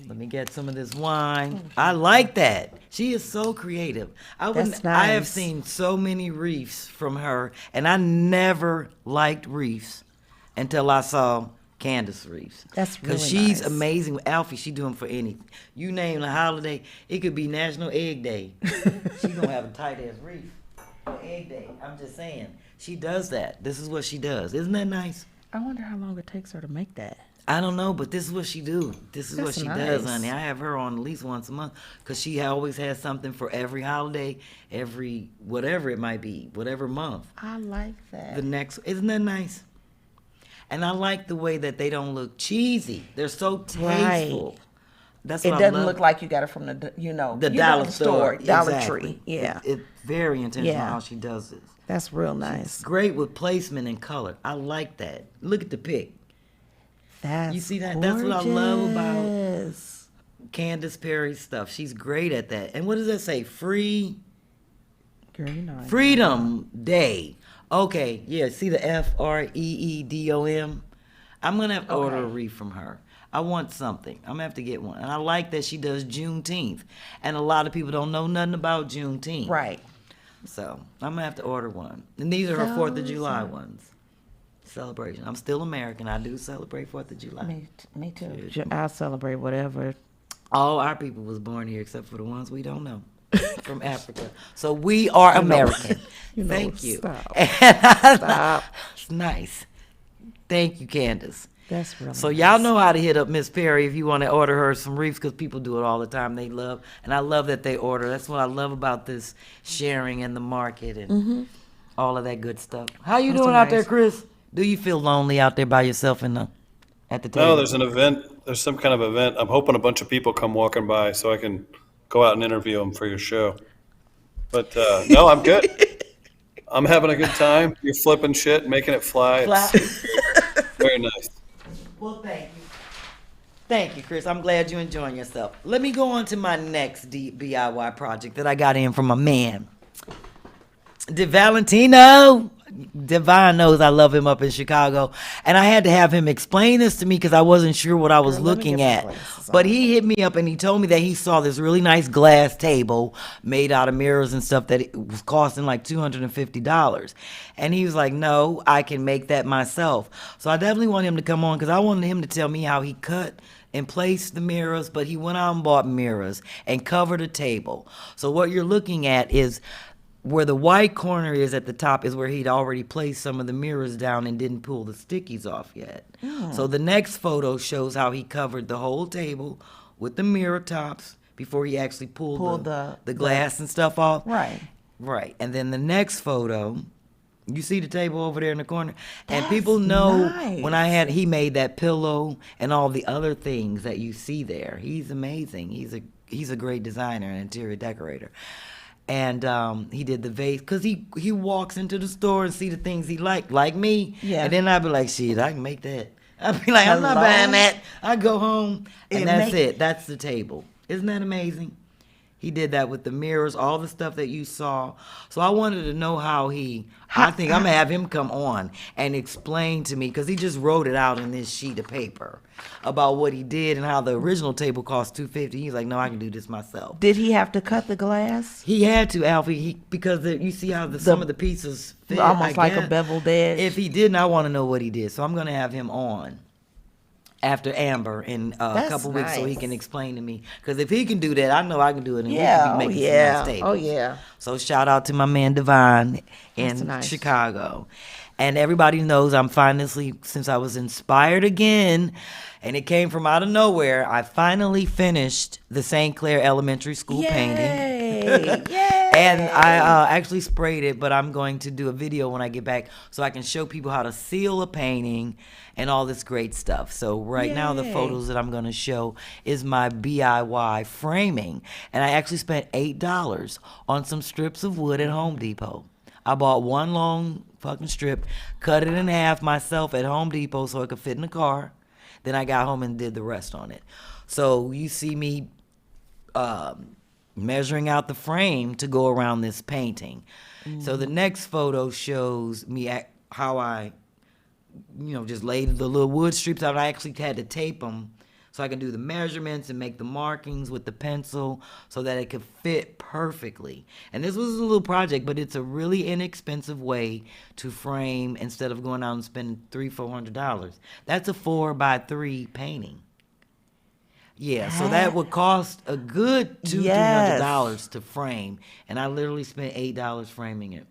Let me get some of this wine. I like that. She is so creative. That's I have nice. seen so many reefs from her, and I never liked reefs until I saw Candace reefs. That's really Because she's nice. amazing. Alfie, she do them for anything. You name the holiday, it could be National Egg Day. She gonna have a tight ass reef for Egg Day. I'm just saying, she does that. This is what she does. Isn't that nice? I wonder how long it takes her to make that. I don't know, but this is what she do. This is what That's she does, nice. honey. I have her on at least once a month because she always has something for every holiday, every whatever it might be, whatever month. I like that. The next, isn't that nice? And I like the way that they don't look cheesy. They're so tasteful. Right. That's It what I doesn't love. look like you got it from the Dollar store, Dollar exactly. Tree. Yeah, It's very intentional Yeah. how she does this. that's real nice. Great with placement and color. I like that. Look at the pic. That's You see that? That's what I love about gorgeous. Candace Perry's stuff. She's great at that. And what does that say? Girl, you know. Freedom Day. Okay, yeah, see the FREEDOM? I'm going to have to order a reef from her. I want something. I'm going to have to get one. And I like that she does Juneteenth. And a lot of people don't know nothing about Juneteenth. Right. So I'm going to have to order one. And these are her 4th of July ones. Celebration. I'm still American. I do celebrate 4th of July. Me too. I'll celebrate whatever. All our people was born here except for the ones we don't know. From Africa. So we are American. Thank you. Stop. And Stop. It's nice. Thank you, Candace. That's really So nice. y'all know how to hit up Miss Perry if you want to order her some reefs because people do it all the time. They love, and I love that they order. That's what I love about this sharing in the market and all of that good stuff. How you That's doing so out there, nice. Chris? Do you feel lonely out there by yourself at the table? No, there's an event. There's some kind of event. I'm hoping a bunch of people come walking by so I can go out and interview them for your show. But no, I'm good. I'm having a good time. You're flipping shit, making it fly. It's very nice. Well, thank you. Thank you, Chris. I'm glad you're enjoying yourself. Let me go on to my next DIY project that I got in from a man. DeValentino. Divine knows I love him up in Chicago. And I had to have him explain this to me because I wasn't sure what I was Girl, let me looking get at. my glasses But on. he hit me up and he told me that he saw this really nice glass table made out of mirrors and stuff that it was costing like $250. And he was like, no, I can make that myself. So I definitely want him to come on because I wanted him to tell me how he cut and placed the mirrors, but he went out and bought mirrors and covered a table. So what you're looking at is where the white corner is at the top is where he'd already placed some of the mirrors down and didn't pull the stickies off yet. So the next photo shows how he covered the whole table with the mirror tops before he actually pulled the glass and stuff off. Right. Right. And then the next photo, you see the table over there in the corner? And That's people know nice. when he made that pillow and all the other things that you see there. He's amazing. He's a great designer and interior decorator. And he did the vase because he walks into the store and see the things he like me. Yeah. And then I'd be like, shit, I can make that. I'd be like, I'm not Hello? buying that. I go home and It that's make- it. That's the table. Isn't that amazing? He did that with the mirrors, all the stuff that you saw. So I wanted to know how I think I'm going to have him come on and explain to me, because he just wrote it out in this sheet of paper about what he did and how the original table cost $250. He's like, no, I can do this myself. Did he have to cut the glass? He had to, Alfie, because you see how some of the pieces fit. Almost like a beveled edge. If he didn't, I want to know what he did. So I'm going to have him on after Amber in a couple weeks so he can explain to me. Because if he can do that, I know I can do it. And we can be making some nice tables. Oh, yeah. So shout out to my man Divine in Chicago. And everybody knows I'm finally, since I was inspired again, and it came from out of nowhere, I finally finished the St. Clair Elementary School painting. Yay! And I actually sprayed it, but I'm going to do a video when I get back so I can show people how to seal a painting and all this great stuff. So right now the photos that I'm going to show is my DIY framing. And I actually spent $8 on some strips of wood at Home Depot. I bought one long fucking strip, cut it in half myself at Home Depot so it could fit in the car. Then I got home and did the rest on it. So you see me measuring out the frame to go around this painting. So the next photo shows me how I, just laid the little wood strips out. I actually had to tape them so I can do the measurements and make the markings with the pencil so that it could fit perfectly. And this was a little project, but it's a really inexpensive way to frame instead of going out and spending $300-400. That's a 4x3 painting. Yeah, so that would cost a good $200-300 to frame, and I literally spent $8 framing it.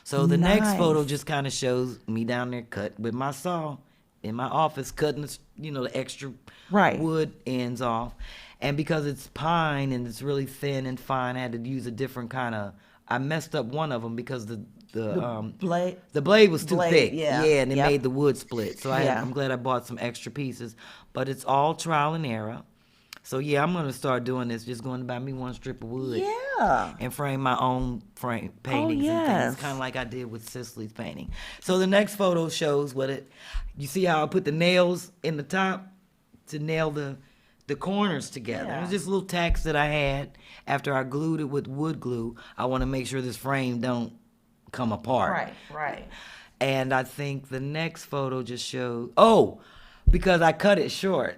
So the next photo just kind of shows me down there cut with my saw in my office, cutting the extra wood ends off. And because it's pine and it's really thin and fine, I had to use a different kind of. I messed up one of them because the blade was too thick. And it made the wood split. So I'm glad I bought some extra pieces. But it's all trial and error. So I'm gonna start doing this. Just going to buy me one strip of wood. And frame my own paintings and things, kind of like I did with Cicely's painting. So the next photo shows you see how I put the nails in the top to nail the corners together. It was just little tacks that I had after I glued it with wood glue. I want to make sure this frame don't come apart. Right. And I think the next photo just shows, because I cut it short.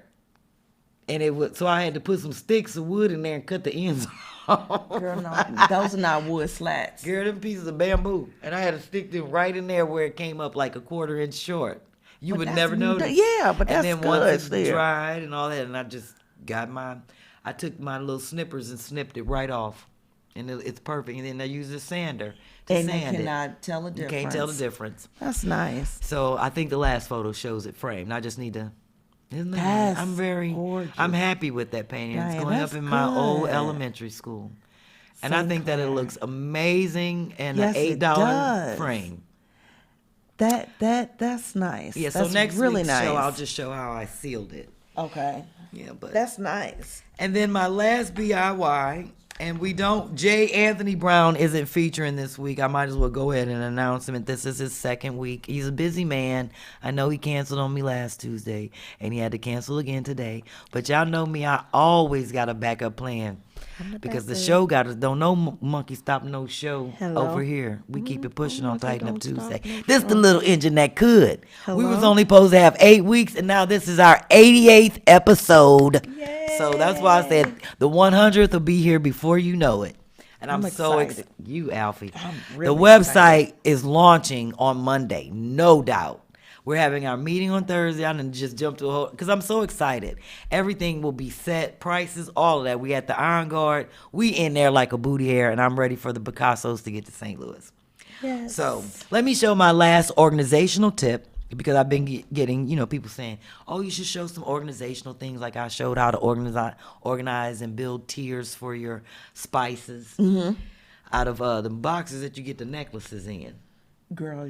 And so I had to put some sticks of wood in there and cut the ends off. Girl, no, those are not wood slats. Girl, them pieces of bamboo. And I had to stick them right in there where it came up like a 1/4 inch short. You would never notice. Yeah, but that's good. And then once it's dried and all that, and I just I took my little snippers and snipped it right off. And it's perfect. And then I used a sander to sand it. And you cannot tell the difference. You can't tell the difference. That's nice. So I think the last photo shows it framed. I just need to... That's gorgeous. I'm happy with that painting. It's going up in my old elementary school. And I think that it looks amazing and an $8 frame. That's nice. Yeah, that's so next really week's nice. show, I'll just show how I sealed it. Okay. Yeah, but that's nice. And then my last DIY, and J. Anthony Brown isn't featuring this week. I might as well go ahead and announce him. This is his second week. He's a busy man. I know he canceled on me last Tuesday, and he had to cancel again today. But y'all know me, I always got a backup plan. Because the show don't no monkey stop no show over here. We keep it pushing on Tighten Up Tuesday. This the little engine that could. We was only supposed to have 8 weeks, and now this is our 88th episode. Yay. So that's why I said the 100th will be here before you know it. And I'm so excited. You, Alfie. The website is launching on Monday, no doubt. We're having our meeting on Thursday. I didn't just jump to a whole, because I'm so excited. Everything will be set, prices, all of that. We at the Iron Guard. We in there like a booty hair, and I'm ready for the Picassos to get to St. Louis. Yes. So let me show my last organizational tip, because I've been getting, people saying, oh, you should show some organizational things, like I showed how to organize and build tiers for your spices out of the boxes that you get the necklaces in. Girl,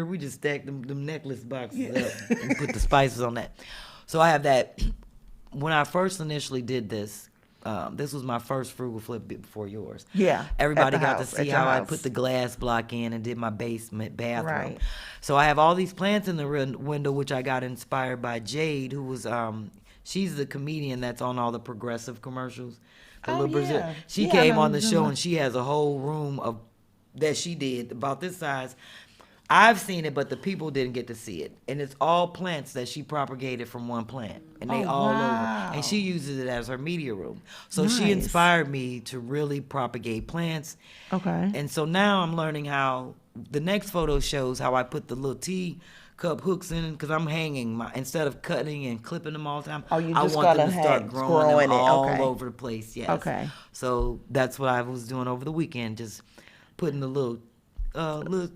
we just stacked them necklace boxes up and put the spices on that. So I have that. When I first initially did this, this was my first frugal flip before yours. Yeah. Everybody got to see how I put the glass block in and did my basement bathroom. Right. So I have all these plants in the window, which I got inspired by Jade, who was she's the comedian that's on all the Progressive commercials. The Oh, little Brazilian. yeah. She Yeah, I came know on the you're show doing- and she has a whole room of that she did about this size. I've seen it, but the people didn't get to see it. And it's all plants that she propagated from one plant. And they Oh, all wow. over. And she uses it as her media room. So she Nice. inspired me to really propagate plants. Okay. And so now I'm learning how the next photo shows how I put the little tea cup hooks in because I'm hanging my instead of cutting and clipping them all the time. Oh, you I just want them gotta to start hang- growing growing them it, all okay. over the place. Yes. Okay. So that's what I was doing over the weekend, just putting the little The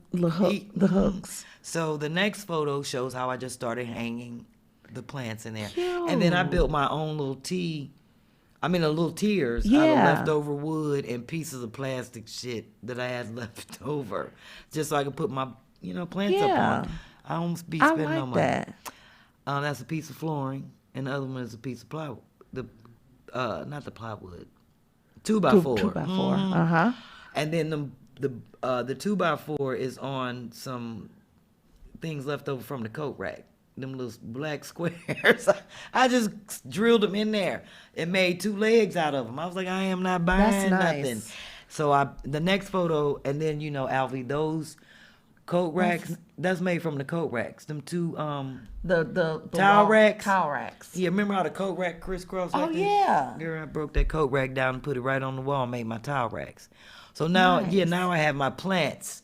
hooks. So the next photo shows how I just started hanging the plants in there, and then I built my own little little tiers out of Yeah. leftover wood and pieces of plastic shit that I had left over, just so I could put my plants up Yeah. on. I don't be I spending no like money. that. That's a piece of flooring, and the other one is a piece of plywood. Not the plywood, 2x4. 2x4. Uh-huh. And then the 2x4 is on some things left over from the coat rack. Them little black squares. I just drilled them in there and made 2 legs out of them. I was like, I am not buying That's nice. nothing. So the next photo, and then Alfie, those coat racks, that's made from the coat racks. Them 2 The towel wall- racks. Towel racks. Yeah, remember how the coat rack crisscrossed? Oh, like that? yeah. Girl, I broke that coat rack down and put it right on the wall and made my towel racks. So now, Nice. now I have my plants.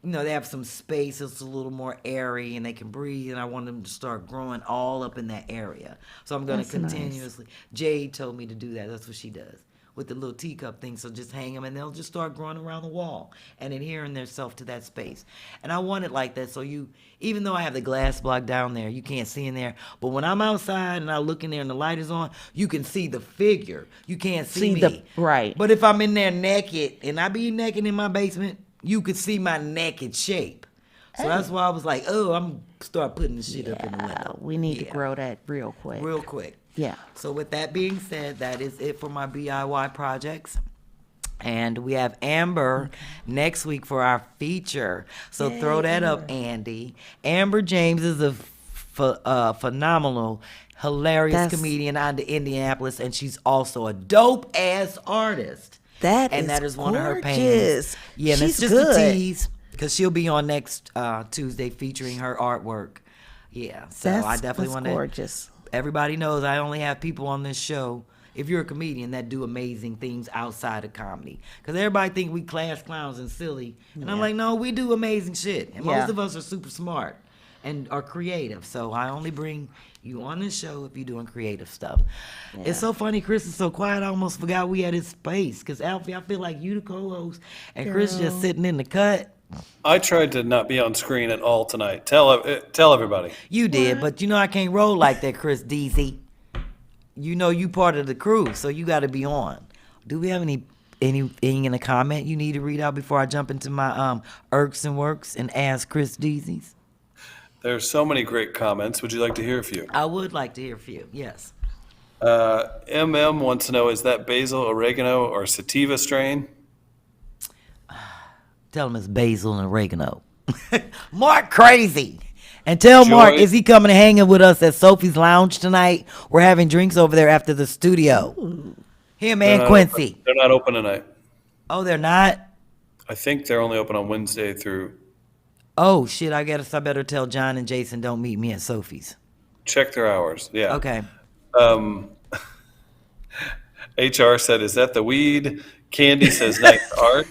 They have some space. It's a little more airy and they can breathe. And I want them to start growing all up in that area. So I'm going to That's nice. continuously. Jade told me to do that. That's what she does with the little teacup thing. So just hang them and they'll just start growing around the wall and adhering themselves to that space. And I want it like that. So even though I have the glass block down there, you can't see in there. But when I'm outside and I look in there and the light is on, you can see the figure. You can't see me. Right. But if I'm in there naked, and I be naked in my basement, you could see my naked shape. So that's why I was like, I'm start putting the shit up in the window. We need to grow that real quick. Real quick. Yeah. So with that being said, that is it for my DIY projects. And we have Amber next week for our feature. So throw that up, Andy. Amber James is a phenomenal, hilarious comedian out of Indianapolis, and she's also a dope-ass artist. That is one of her paintings. gorgeous. Yeah, and it's She's just good. a tease because she'll be on next Tuesday featuring her artwork. Yeah, so I definitely want to. Gorgeous. Everybody knows I only have people on this show, if you're a comedian, that do amazing things outside of comedy. Because everybody think we class clowns and silly. And I'm like, no, we do amazing shit. And most of us are super smart and are creative. So I only bring you on this show if you're doing creative stuff. It's so funny. Chris is so quiet. I almost forgot we had his space. Because Alfie, I feel like you the co-host and Chris just sitting in the cut. I tried to not be on screen at all tonight. Tell everybody. You did, but I can't roll like that, Chris Deasy. You part of the crew, so you got to be on. Do we have anything in the comment you need to read out before I jump into my irks and works and ask Chris Deasy's? There's so many great comments. Would you like to hear a few? I would like to hear a few. Yes. MM wants to know, is that basil, oregano, or sativa strain? Tell him it's basil and oregano. Mark crazy. And tell Joy. Mark, is he coming and hanging with us at Sophie's Lounge tonight? We're having drinks over there after the studio. Him and Quincy. They're not open tonight. Oh, they're not? I think they're only open on Wednesday through. Oh, shit. I better tell John and Jason don't meet me at Sophie's. Check their hours. Yeah. Okay. HR said, is that the weed? Candy says, nice art.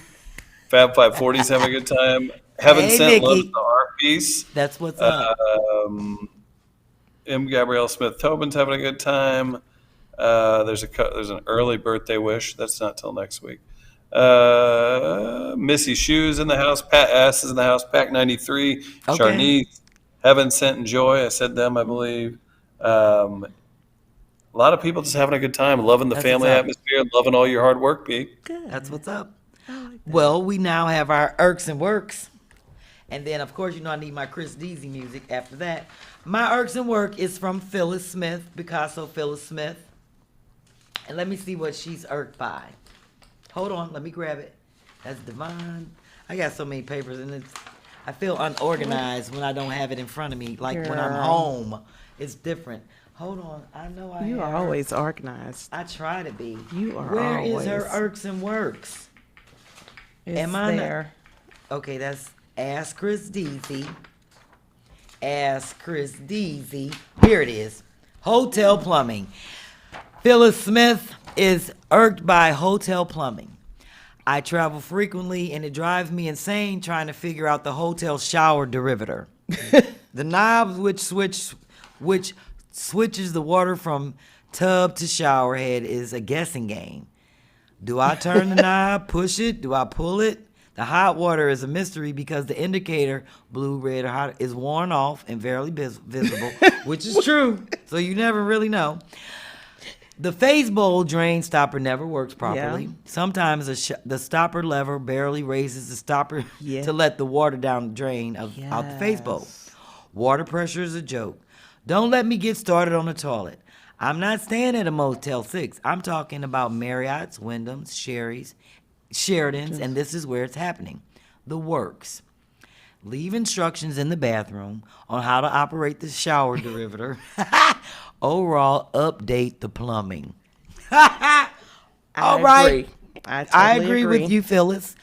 Fab 540's having a good time. Heaven Hey, Sent Nikki. loves the art piece. That's what's up. M. Gabrielle Smith Tobin's having a good time. There's an early birthday wish. That's not till next week. Missy Shoes in the house. Pat Ass is in the house. Pack 93. Okay. Charnice. Heaven Sent and Joy. I said them, I believe. A lot of people just having a good time, loving the That's family what's up. atmosphere, loving all your hard work, Pete. That's what's up. Well, we now have our irks and works. And then, of course, I need my Chris Deasy music after that. My irks and work is from Phyllis Smith, Picasso Phyllis Smith. And let me see what she's irked by. Hold on, let me grab it. That's Divine. I got so many papers, and I feel unorganized when I don't have it in front of me. Like when I'm Girl. home, it's different. Hold on. I know I You have are her. always organized. I try to be. You are Where always. is her irks and works? It's Am I not- there. Okay, that's Ask Chris Deasy. Ask Chris Deasy. Here it is. Hotel plumbing. Phyllis Smith is irked by hotel plumbing. I travel frequently and it drives me insane trying to figure out the hotel shower derivator. The knobs which switches the water from tub to shower head is a guessing game. Do I turn the knob, push it? Do I pull it? The hot water is a mystery because the indicator, blue, red, or hot, is worn off and barely visible, which is true. So you never really know. The phase bowl drain stopper never works properly. Yeah. Sometimes the stopper lever barely raises the stopper Yeah. to let the water down the drain out the phase bowl. Yes. Water pressure is a joke. Don't let me get started on the toilet. I'm not staying at a Motel 6. I'm talking about Marriott's, Wyndham's, Sheridan's, and this is where it's happening. The works. Leave instructions in the bathroom on how to operate the shower derivator. Overall, update the plumbing. All right. Agree. I totally I agree with you, Phyllis.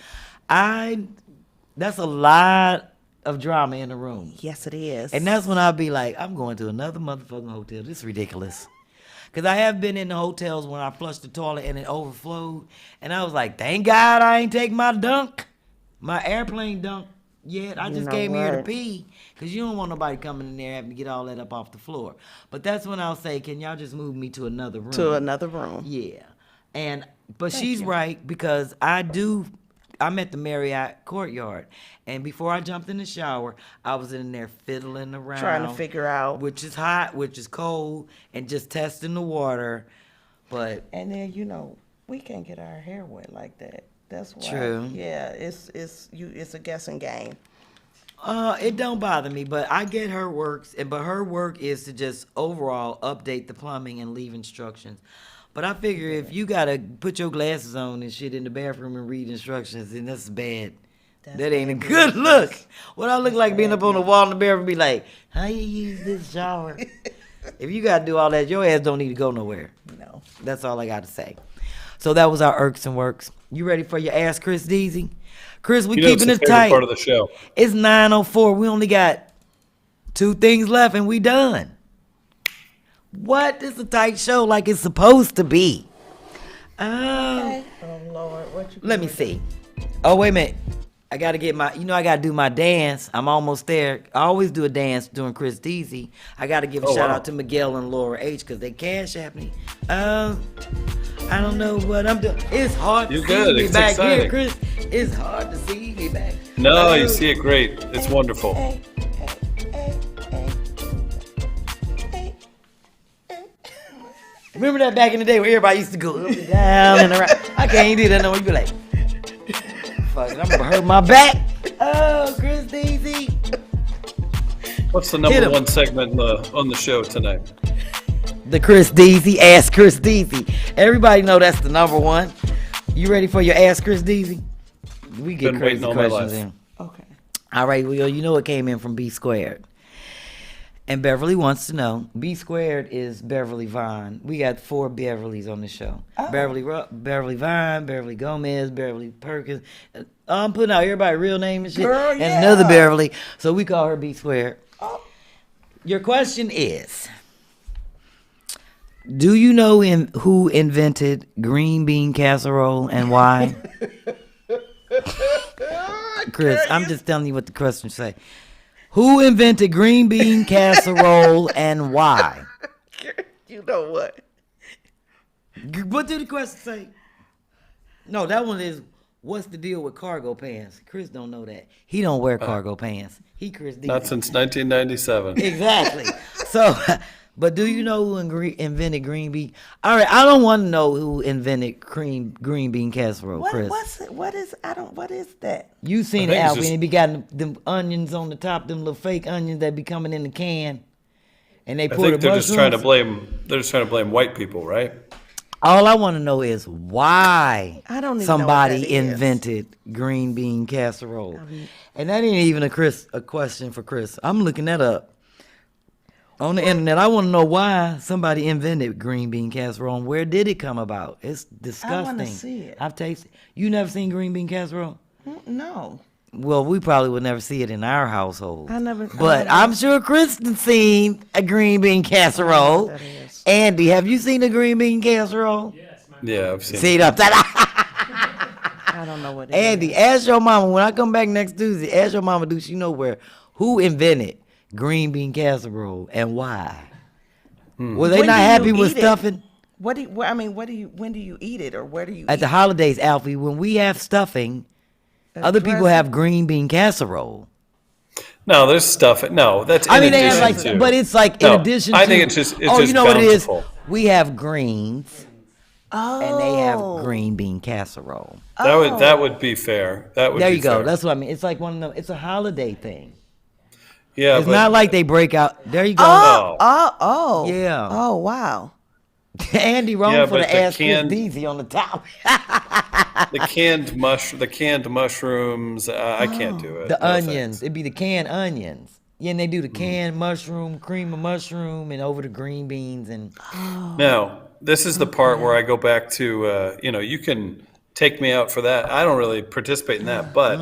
That's a lot of drama in the room. Yes, it is. And that's when I'll be like, I'm going to another motherfucking hotel. This is ridiculous. Because I have been in the hotels when I flushed the toilet and it overflowed. And I was like, thank God I ain't take my airplane dunk yet. I just know came here to what? pee. Because you don't want nobody coming in there having to get all that up off the floor. But that's when I'll say, can y'all just move me to another room? To another room. Yeah. But she's right because I'm at the Marriott Courtyard. And before I jumped in the shower, I was in there fiddling around. Trying to figure out. Which is hot, which is cold, and just testing the water. But And then, we can't get our hair wet like that. That's why. True. Yeah, it's a guessing game. it don't bother me, but I get her works. But her work is to just overall update the plumbing and leave instructions. But I figure if you gotta put your glasses on and shit in the bathroom and read instructions, then that's bad. That ain't a good look. What I look like being up on the wall in the bathroom, be like, how you use this shower? If you gotta do all that, your ass don't need to go nowhere. No. That's all I gotta say. So that was our irks and works. You ready for your Ask Chris Deasy? Chris, we keeping it's it the favorite tight. part of the show. It's 9:04. We only got 2 things left and we done. What? It's a tight show like it's supposed to be. Oh, Lord. What you Let me see. Oh, wait a minute. I got to get I got to do my dance. I'm almost there. I always do a dance during Chris Deasy. I got to give a shout out to Miguel and Laura H because they CashApp me. I don't know what I'm doing. It's hard to see me It's back exciting. here, Chris. It's hard to see me back. No, you see it great. It's wonderful. Remember that back in the day where everybody used to go up and down and around? I can't do that no more. You be like, fuck it, I'm gonna hurt my back. Oh, Chris Deasy. What's the Hit number 'em. one segment on the show tonight? The Chris Deasy, Ask Chris Deasy. Everybody know that's the number one. You ready for your Ask Chris Deasy? We get Been crazy waiting all my questions life. in. Okay. All right, well, you know it came in from B Squared. And Beverly wants to know, B Squared is Beverly Vaughn. We got 4 Beverlys on the show. Beverly Vaughn, Beverly Gomez, Beverly Perkins. I'm putting out everybody's real name and shit. Girl, and yeah. another Beverly. So we call her B Squared. Oh. Your question is, do you know who invented green bean casserole and why? Chris, I'm just telling you what the question say. Who invented green bean casserole and why? You know what? What did the question say? No, that one is, what's the deal with cargo pants? Chris don't know that. He don't wear cargo pants. He Chris D. Not since 1997. Exactly. So, but do you know who invented green bean? All right, I don't want to know who invented green bean casserole, Chris. What is that? You seen I it, think it's Alfie, just- and it be got them onions on the top, them little fake onions that be coming in the can, and they I put think the they're just trying to mushrooms. blame white people, right? All I want to know is why I don't even know what somebody that is. invented green bean casserole, and that ain't even a question for Chris. I'm looking that up. On the internet, I want to know why somebody invented green bean casserole and where did it come about? It's disgusting. I want to see it. I've tasted. You never seen green bean casserole? No. Well, we probably would never see it in our household. I never. But I'm sure Kristen seen a green bean casserole. That is. Andy, have you seen a green bean casserole? Yeah, I've seen See it. it. I don't know what it Andy, is. ask your mama when I come back next Tuesday. Ask your mama, do she know who invented green bean casserole and why? Were they When not do you happy with eat it? stuffing? When do you eat it, or where do you At eat the holidays, Alfie, when we have stuffing, other people dressing? have green bean casserole. No, there's stuff. No, that's. I mean, in they have addition to. but it's like No, in addition to. I think it's just. It's oh, just you know what it is? bountiful. We have greens Oh. and they have green bean casserole. That would be fair. That would. There be you go. fair. That's what I mean. It's like one of them. It's a holiday thing. Yeah, It's but not like they break out. There you go. No. Oh. Yeah. Oh, wow. Andy wrong Yeah, for the but the ass canned- Chris on the top. the canned mushrooms. I can't do it. The No onions. thanks. It'd be the canned onions. Yeah, and they do the canned mushroom, cream of mushroom, and over the green beans and Now, this is the part where I go back to, you can take me out for that. I don't really participate in that, but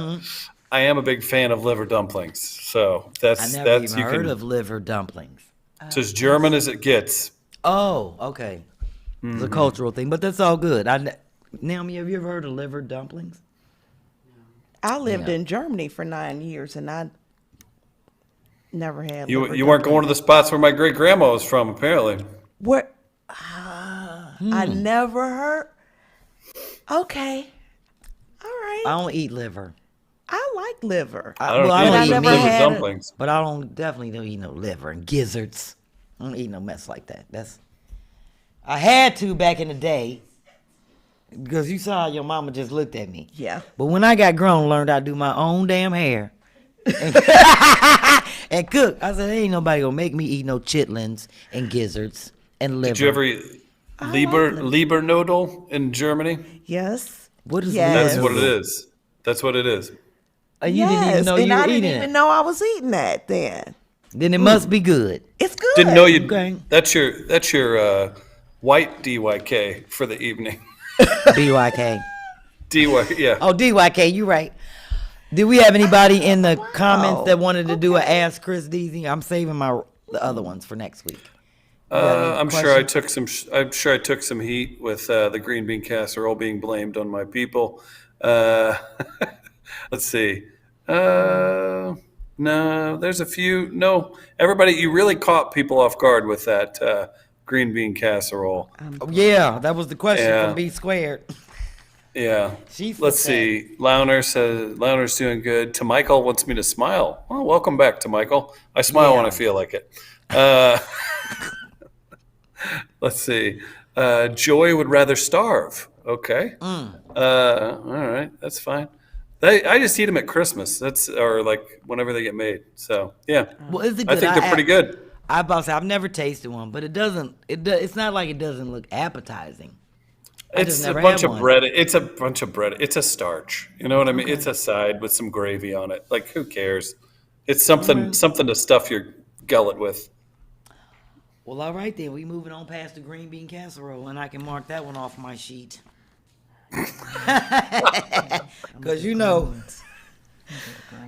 I am a big fan of liver dumplings. So I that's never even heard of liver dumplings. it's as German as it gets. Oh, okay. It's a cultural thing, but that's all good. Naomi, have you ever heard of liver dumplings? I lived Yeah. in Germany for 9 years, and I never had. You liver weren't going to dumplings. the spots where my great grandma was from, apparently. Where? I never heard. Okay. All right. I don't eat liver. I like liver. I don't I eat don't eat never liver had it. dumplings. But I definitely don't eat no liver and gizzards. I don't eat no mess like that. I had to back in the day because you saw how your mama just looked at me. Yeah. But when I got grown, learned how to do my own damn hair and cook. I said, ain't nobody gonna make me eat no chitlins and gizzards and liver. Did you ever eat Lieber noodle in Germany? Yes. What is Yes. That's what it is. That's what it is. You didn't even know and you were I didn't eating even it. know I was eating that then. Then it must be good. It's good. Didn't know you. Okay. That's your white DYK for the evening. BYK. Yeah. Oh, DYK, you right. Did we have anybody in the comments that wanted to do a Ask Chris Deasy? I'm saving the other ones for next week. I'm sure I took some. I'm sure I took some heat with the green bean casserole being blamed on my people. Let's see. No, there's a few. No, everybody, you really caught people off guard with that green bean casserole. Oh, yeah, that was the question Yeah. from B Squared. Yeah. She Let's said- see. Launer's doing good. To Michael wants me to smile. Well, welcome back to Michael. I smile when I feel like it. Let's see. Joy would rather starve. Okay. All right. That's fine. I just eat them at Christmas. Or like whenever they get made. So yeah. Well, is it I good? think they're pretty good. I about to say I've never tasted one, but it doesn't. It's not like it doesn't look appetizing. I just It's a never bunch had of one. bread. It's a bunch of bread. It's a starch. You know what I mean? It's a side with some gravy on it. Like who cares? It's something to stuff your gullet with. Well, all right then. We moving on past the green bean casserole, and I can mark that one off my sheet. Because you know.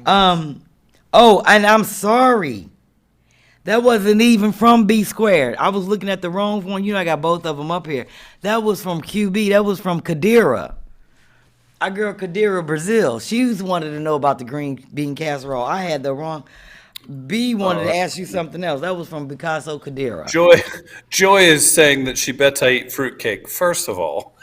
Oh, and I'm sorry. That wasn't even from B Squared. I was looking at the wrong one. You know, I got both of them up here. That was from QB. That was from Kadira. Our girl Kadira Brazil. She wanted to know about the green bean casserole. I had the wrong. B wanted to ask you something else. That was from Picasso Kadira. Joy is saying that she bets I eat fruitcake. First of all,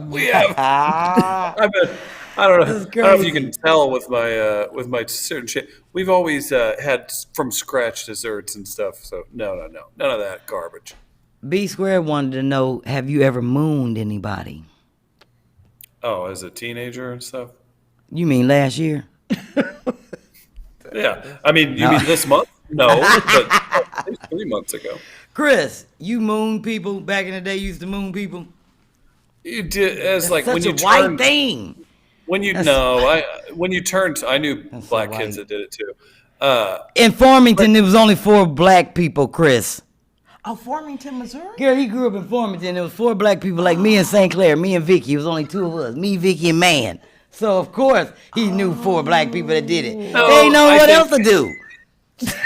we have. I don't know. I don't know if you can tell with my certain shit. We've always had from scratch desserts and stuff. So no, none of that garbage. B Squared wanted to know: have you ever mooned anybody? Oh, as a teenager and stuff. You mean last year? Yeah, I mean, you mean this month? No, but at least 3 months ago. Chris, you moon people back in the day. You used to moon people. You did as That's like such when you a white turned. thing. When you That's- when you turned, I knew That's so black kids white. that did it too. In Farmington, there was only 4 black people, Chris. Oh, Farmington, Missouri? Girl, he grew up in Farmington. There was 4 black people like me and St. Clair, me and Vicky. It was only 2 of us, me, Vicky, and Man. So, of course, he knew 4 black people that did it. No, they ain't know what else to do.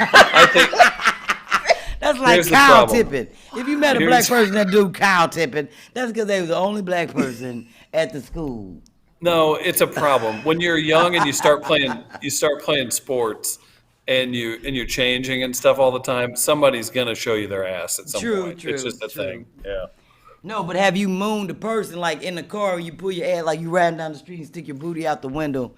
I think That's like Here's the cow problem. tipping. If you met a black person that do cow tipping, that's because they were the only black person at the school. no, it's a problem when you're young and you start playing sports, and you're changing and stuff all the time. Somebody's gonna show you their ass at some point. It's just a thing. Yeah. No, but have you mooned a person like in the car? You pull your ass like you riding down the street and stick your booty out the window.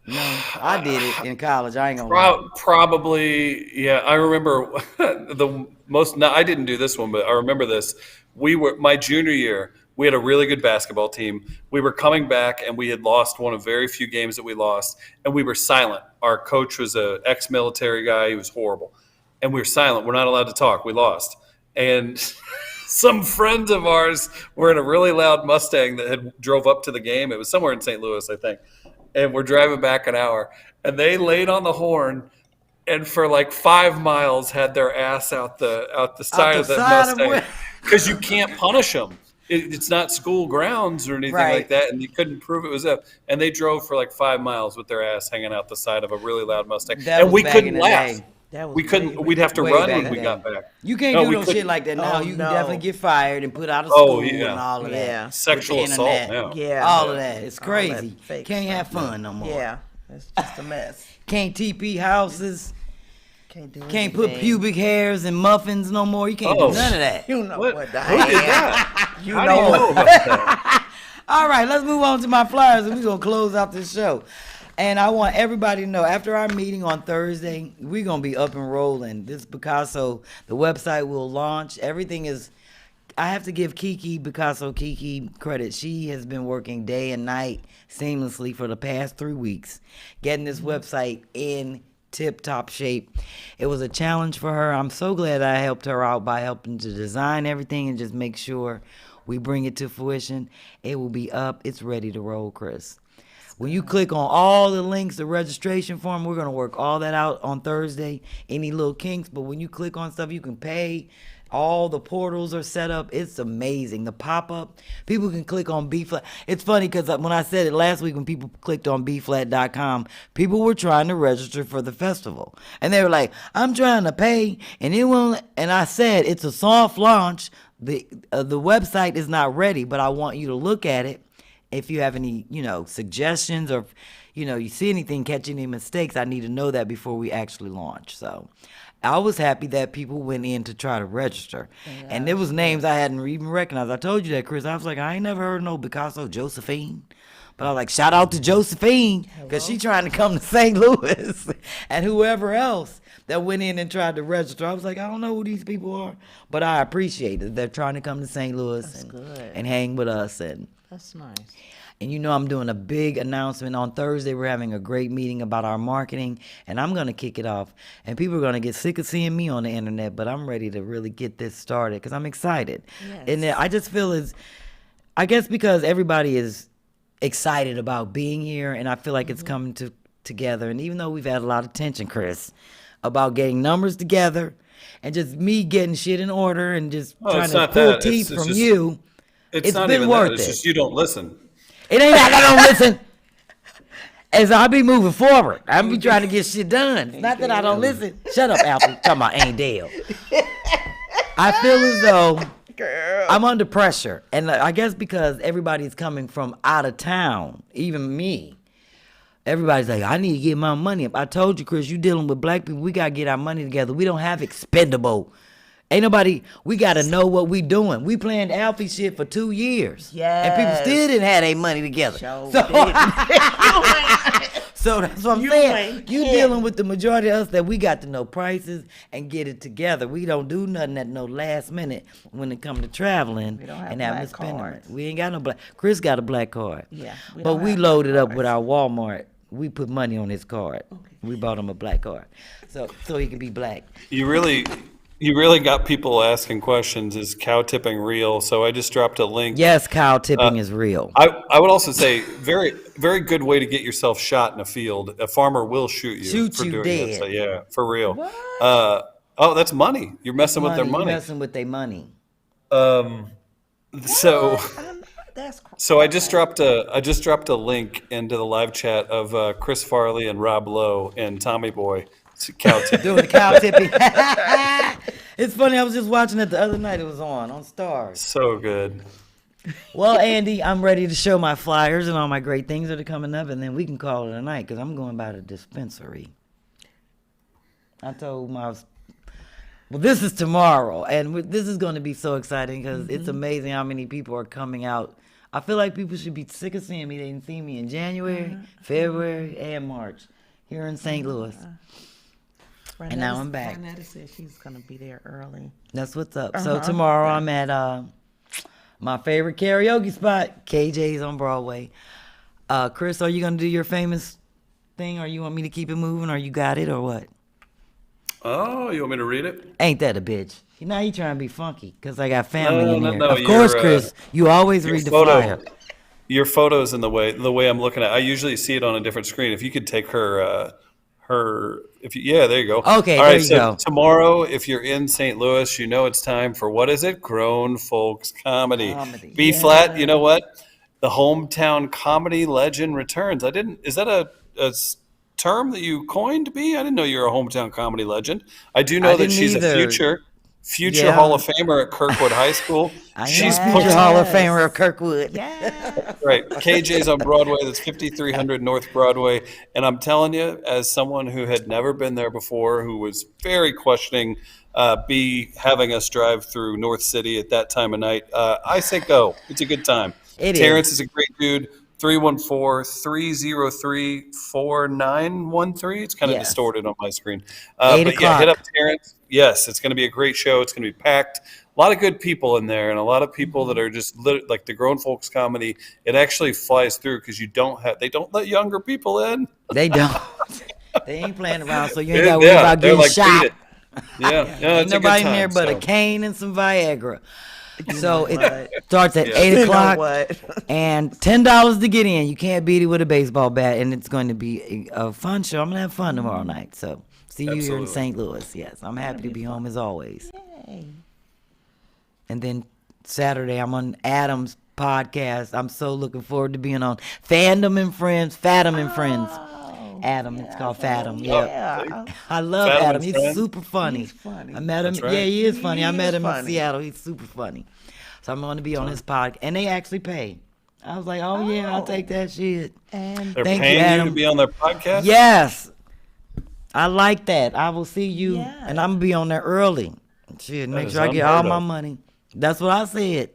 No, I did it in college. I ain't gonna lie. Probably, yeah. I remember I didn't do this one, but I remember this. My junior year, we had a really good basketball team. We were coming back, and we had lost one of very few games that we lost, and we were silent. Our coach was an ex-military guy. He was horrible. And we were silent. We're not allowed to talk. We lost. And some friends of ours were in a really loud Mustang that had drove up to the game. It was somewhere in St. Louis, I think. And we're driving back an hour. And they laid on the horn and for like 5 miles had their ass out the side of the Mustang. Because you can't punish them. It's not school grounds or anything like that, and you couldn't prove it was up. And they drove for like 5 miles with their ass hanging out the side of a really loud Mustang, and we couldn't laugh. We couldn't. We'd have to run when we got back. You can't do no shit like that now. You can definitely get fired and put out of school and all of that. Yeah. Sexual assault now. Yeah. All of that. It's crazy. Can't have fun no more. Yeah. It's just a mess. Can't TP houses. Can't put pubic hairs and muffins no more. You can't do none of that. You know What? what? Who did that? How do you know about that? All right, let's move on to my flyers, and we're going to close out this show. And I want everybody to know, after our meeting on Thursday, we're going to be up and rolling. This Picasso, the website will launch. Everything is, I have to give Kiki credit. She has been working day and night seamlessly for the past 3 weeks, getting this website in tip-top shape. It was a challenge for her. I'm so glad I helped her out by helping to design everything and just make sure we bring it to fruition. It will be up. It's ready to roll, Chris. When you click on all the links, the registration form, we're going to work all that out on Thursday. Any little kinks, but when you click on stuff, you can pay. All the portals are set up. It's amazing. The pop-up, people can click on B-Phlat. It's funny because when I said it last week, when people clicked on BPHLAT.com, people were trying to register for the festival. And they were like, I'm trying to pay, and it won't. And I said, it's a soft launch. The website is not ready, but I want you to look at it. If you have any, suggestions or, you see anything, catch any mistakes, I need to know that before we actually launch. So I was happy that people went in to try to register. Yeah, and there was names I hadn't even recognized. I told you that, Chris. I was like, I ain't never heard of no Picasso Josephine. But I was like, shout out to Josephine, because she trying to come to St. Louis. And whoever else that went in and tried to register, I was like, I don't know who these people are. But I appreciate it. They're trying to come to St. Louis and hang with us. And that's nice. And I'm doing a big announcement on Thursday. We're having a great meeting about our marketing, and I'm going to kick it off. And people are going to get sick of seeing me on the internet, but I'm ready to really get this started because I'm excited. Yes. And I just feel I guess because everybody is excited about being here, and I feel like it's coming together. And even though we've had a lot of tension, Chris, about getting numbers together and just me getting shit in order and just trying to pull teeth from you, it's not been even worth that. It's it. just you don't listen. It ain't like I don't listen. As I be moving forward, I be trying to get shit done. It's not that I don't listen. Shut up, Alfie. Talking about Ain't Dale. I feel as though I'm under pressure. And I guess because everybody's coming from out of town, even me. Everybody's like, I need to get my money up. I told you, Chris, you dealing with black people. We got to get our money together. We don't have expendable. Ain't nobody, we got to know what we doing. We planned Alfie shit for 2 years. Yes. And people still didn't have their money together. So that's what I'm saying. You dealing with the majority of us that we got to know prices and get it together. We don't do nothing at no last minute when it come to traveling and having to spend it. We ain't got no black. Chris got a black card. Yeah. But we loaded up with our Walmart. We put money on his card. Okay. We bought him a black card. So he can be black. You really You really got people asking questions. Is cow tipping real? So I just dropped a link. Yes, cow tipping is real. I would also say very, very good way to get yourself shot in a field. A farmer will shoot you for doing dead. it. So yeah, for real. Oh, that's money. You're messing with their money. You're messing with their money. So That's I just dropped a link into the live chat of Chris Farley and Rob Lowe and Tommy Boy. Cow tipping. Doing the cow tipping. It's funny. I was just watching it the other night. It was on Stars. So good. Well, Andy, I'm ready to show my flyers and all my great things that are coming up, and then we can call it a night because I'm going by the dispensary. I told my... Well, this is tomorrow, and this is going to be so exciting because it's amazing how many people are coming out. I feel like people should be sick of seeing me. They didn't see me in January, February, and March here in St. Louis. And now I'm back. Renetta said she's going to be there early. That's what's up. So tomorrow I'm at my favorite karaoke spot, KJ's on Broadway. Chris, are you going to do your famous thing, or you want me to keep it moving, or you got it, or what? Oh, you want me to read it? Ain't that a bitch? Now you trying to be funky because I got family in here. No, of course, Chris, you always read the flyer. Your photo's in the way I'm looking at. I usually see it on a different screen. If you could take there you go. Okay, all there right, you so go. Tomorrow, if you're in St. Louis, you know it's time for what is it? Grown Folks Comedy. B-Phlat, you know what? The hometown comedy legend returns. Is that a term that you coined, B? I didn't know you're a hometown comedy legend. I do know that she's a future Hall of Famer at Kirkwood High School. She's future Hall of Famer at Kirkwood. Yeah. Right. KJ's on Broadway. That's 5300 North Broadway. And I'm telling you, as someone who had never been there before, who was very questioning having us drive through North City at that time of night, I say go. It's a good time. Terrence is a great dude. 314-303-4913. It's kind of distorted on my screen. But yeah, hit up Terrence. Yes, it's going to be a great show. It's going to be packed. A lot of good people in there, and a lot of people that are just like the grown folks comedy. It actually flies through because they don't let younger people in. They don't. They ain't playing around, so you ain't got to worry about getting shot. Ain't nobody in there but a cane and some Viagra. So it starts at 8 o'clock and $10 to get in. You can't beat it with a baseball bat, and it's going to be a fun show. I'm going to have fun tomorrow night. So see you here in St. Louis. Yes, I'm happy to be home as always. Yay. And then Saturday, I'm on Adam's podcast. I'm so looking forward to being on Fathom and Friends. Adam, it's called Fathom. Yeah. I love Adam. He's super funny. He's funny. I met him. Right. Yeah, he is funny. I met him in Seattle. He's super funny. So I'm going to be on his podcast. And they actually pay. I was like, oh, yeah, I'll take that shit. And They're thank paying you, Adam. to be on their podcast? Yes. I like that. I will see you. Yeah. And I'm going to be on there early. Shit, make sure I get all my money. That's what I said.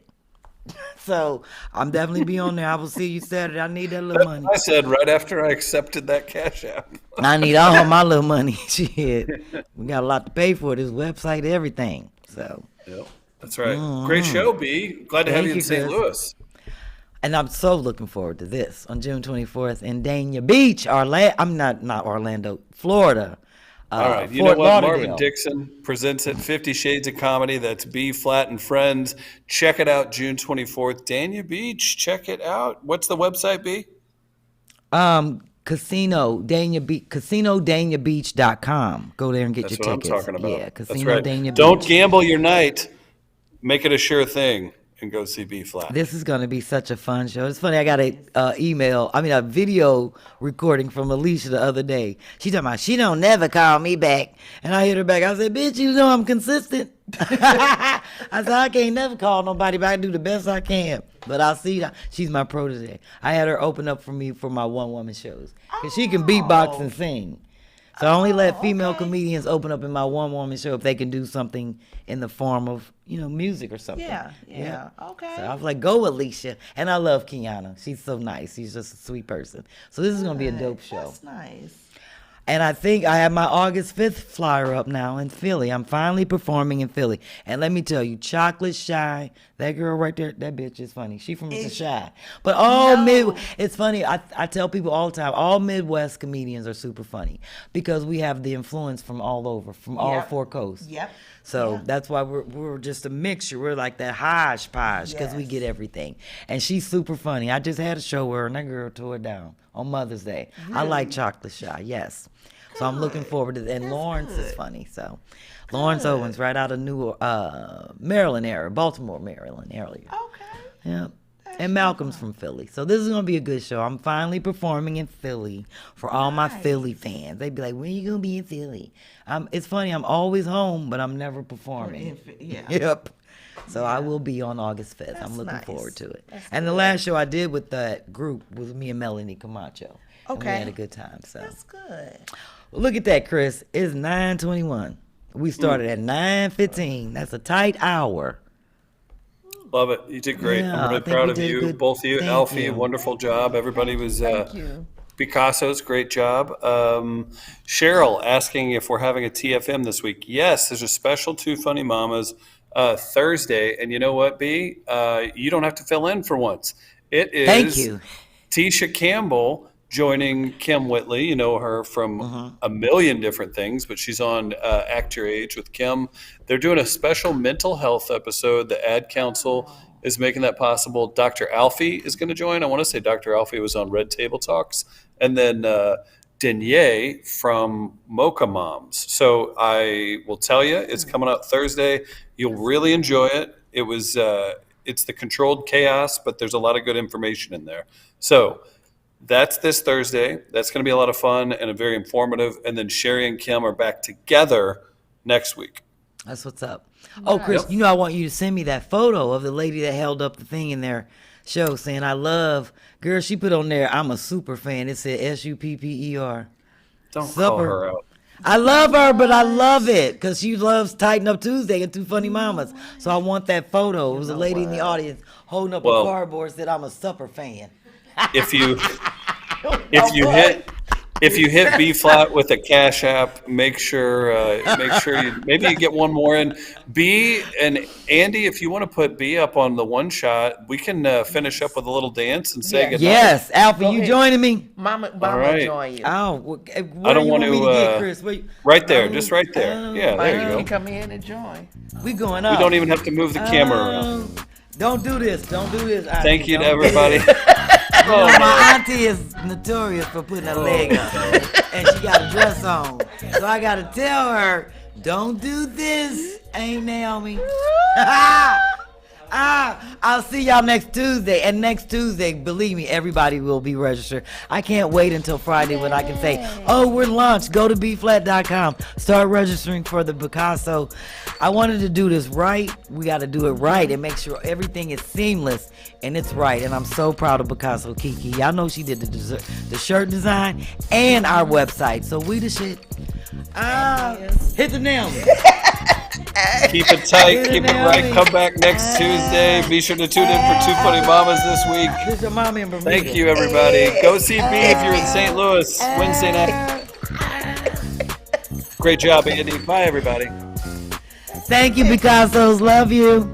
So I'm definitely be on there. I will see you Saturday. I need that little money. I said right after I accepted that Cash App. I need all my little money. Shit. We got a lot to pay for this website, everything. So. Yep, that's right. Great show, B. Glad to have you in St. Louis. And I'm so looking forward to this on June 24th in Dania Beach, not Orlando, Florida. All right. You Fort know what? Lauderdale. Marvin Dixon presents it 50 Shades of Comedy. That's B-Phlat and Friends. Check it out June 24th. Dania Beach. Check it out. What's the website, B? CasinoDaniaBeach.com. Go there and get That's your what tickets. I'm talking about. Yeah, That's Casino right. Dania Beach. Don't gamble your night. Make it a sure thing and go see B-Phlat. This is going to be such a fun show. It's funny. I got a video recording from Alicia the other day. She talking about she don't never call me back, and I hit her back. I said, "Bitch, you know I'm consistent." I said I can't never call nobody, but I do the best I can. But I'll see. She's my protege. I had her open up for me for my one-woman shows because she can beatbox and sing. So I only let female comedians open up in my one-woman show if they can do something in the form of, music or something. Yeah. Okay. So I was like, go, Alicia. And I love Kiana. She's so nice. She's just a sweet person. So this is going to be a dope show. That's nice. And I think I have my August 5th flyer up now in Philly. I'm finally performing in Philly. And let me tell you, Chocolate Shy, that girl right there, that bitch is funny. She from the Shy. But it's funny, I tell people all the time, all Midwest comedians are super funny because we have the influence from all over, from all four coasts. Yep. So that's why we're just a mixture. We're like that hodgepodge because we get everything. And she's super funny. I just had a show where that girl tore it down on Mother's Day. I like Chocolate Shy, yes. So I'm looking forward to it. And Lawrence is funny. So Lawrence Owens, right out of Maryland area, Baltimore, Maryland area. Okay. Yeah. And Malcolm's from Philly. So this is going to be a good show. I'm finally performing in Philly for all my Philly fans. They'd be like, when are you going to be in Philly? It's funny. I'm always home, but I'm never performing. Yep. So I will be on August 5th. I'm looking forward to it. And the last show I did with that group was me and Melanie Camacho. Okay. And we had a good time. So That's good. well, look at that, Chris. It's 9:21. We started at 9:15. That's a tight hour. Love it. You did great. Yeah, I'm really I think proud we of did you, good. both of you. Thank Alfie, you. wonderful job. Everybody was you. Picasso's great job. Cheryl asking if we're having a TFM this week. Yes, there's a special Two Funny Mamas Thursday. And you know what, B? You don't have to fill in for once. It is Thank you. Tisha Campbell joining Kim Whitley. You know her from a million different things, but she's on Act Your Age with Kim. They're doing a special mental health episode. The Ad Council is making that possible. Dr. Alfie is going to join. I want to say Dr. Alfie was on Red Table Talks. And then Denier from Mocha Moms. So I will tell you, it's coming out Thursday. You'll really enjoy it. It's the controlled chaos, but there's a lot of good information in there. So that's this Thursday. That's going to be a lot of fun and very informative. And then Sherri and Kim are back together next week. That's what's up. Oh, Chris, you know I want you to send me that photo of the lady that held up the thing in their show saying, I love, girl, she put on there, I'm a super fan. It said SUPPER. Don't call her out. I love her, but I love it because she loves Tighten Up Tuesday and Two Funny Mamas. So I want that photo. It was a lady in the audience holding up a cardboard that said, I'm a supper fan. If you hit B-Phlat with a CashApp, make sure you get one more in. B and Andy, if you want to put B up on the one shot, we can finish up with a little dance and say goodnight. Yes, Alfie, you joining me? Mama right. join you. Oh, I don't want to. Chris? Right there, just right there. Yeah, there you You go. come in and join. We going up. We don't even have to move the camera around. Don't do this. Don't do this. Thank you to everybody. My auntie is notorious for putting her leg up, and she got a dress on. So I gotta tell her, don't do this, ain't Naomi. I'll see y'all next Tuesday. And next Tuesday, believe me, everybody will be registered. I can't wait until Friday when I can say, oh, we're launched. Go to BPHLAT.com. Start registering for the Picasso. I wanted to do this right. We got to do it right and make sure everything is seamless and it's right. And I'm so proud of Picasso Kiki. Y'all know she did the shirt design and our website. So we the shit. Hit the nail. Keep it tight, keep it right. Come back next Tuesday. Be sure to tune in for Two Funny Mamas this week. This your mommy in Bermuda. Thank you, everybody. Go see B if you're in St. Louis Wednesday night. Great job, Andy. Bye, everybody. Thank you, Picassos. Love you.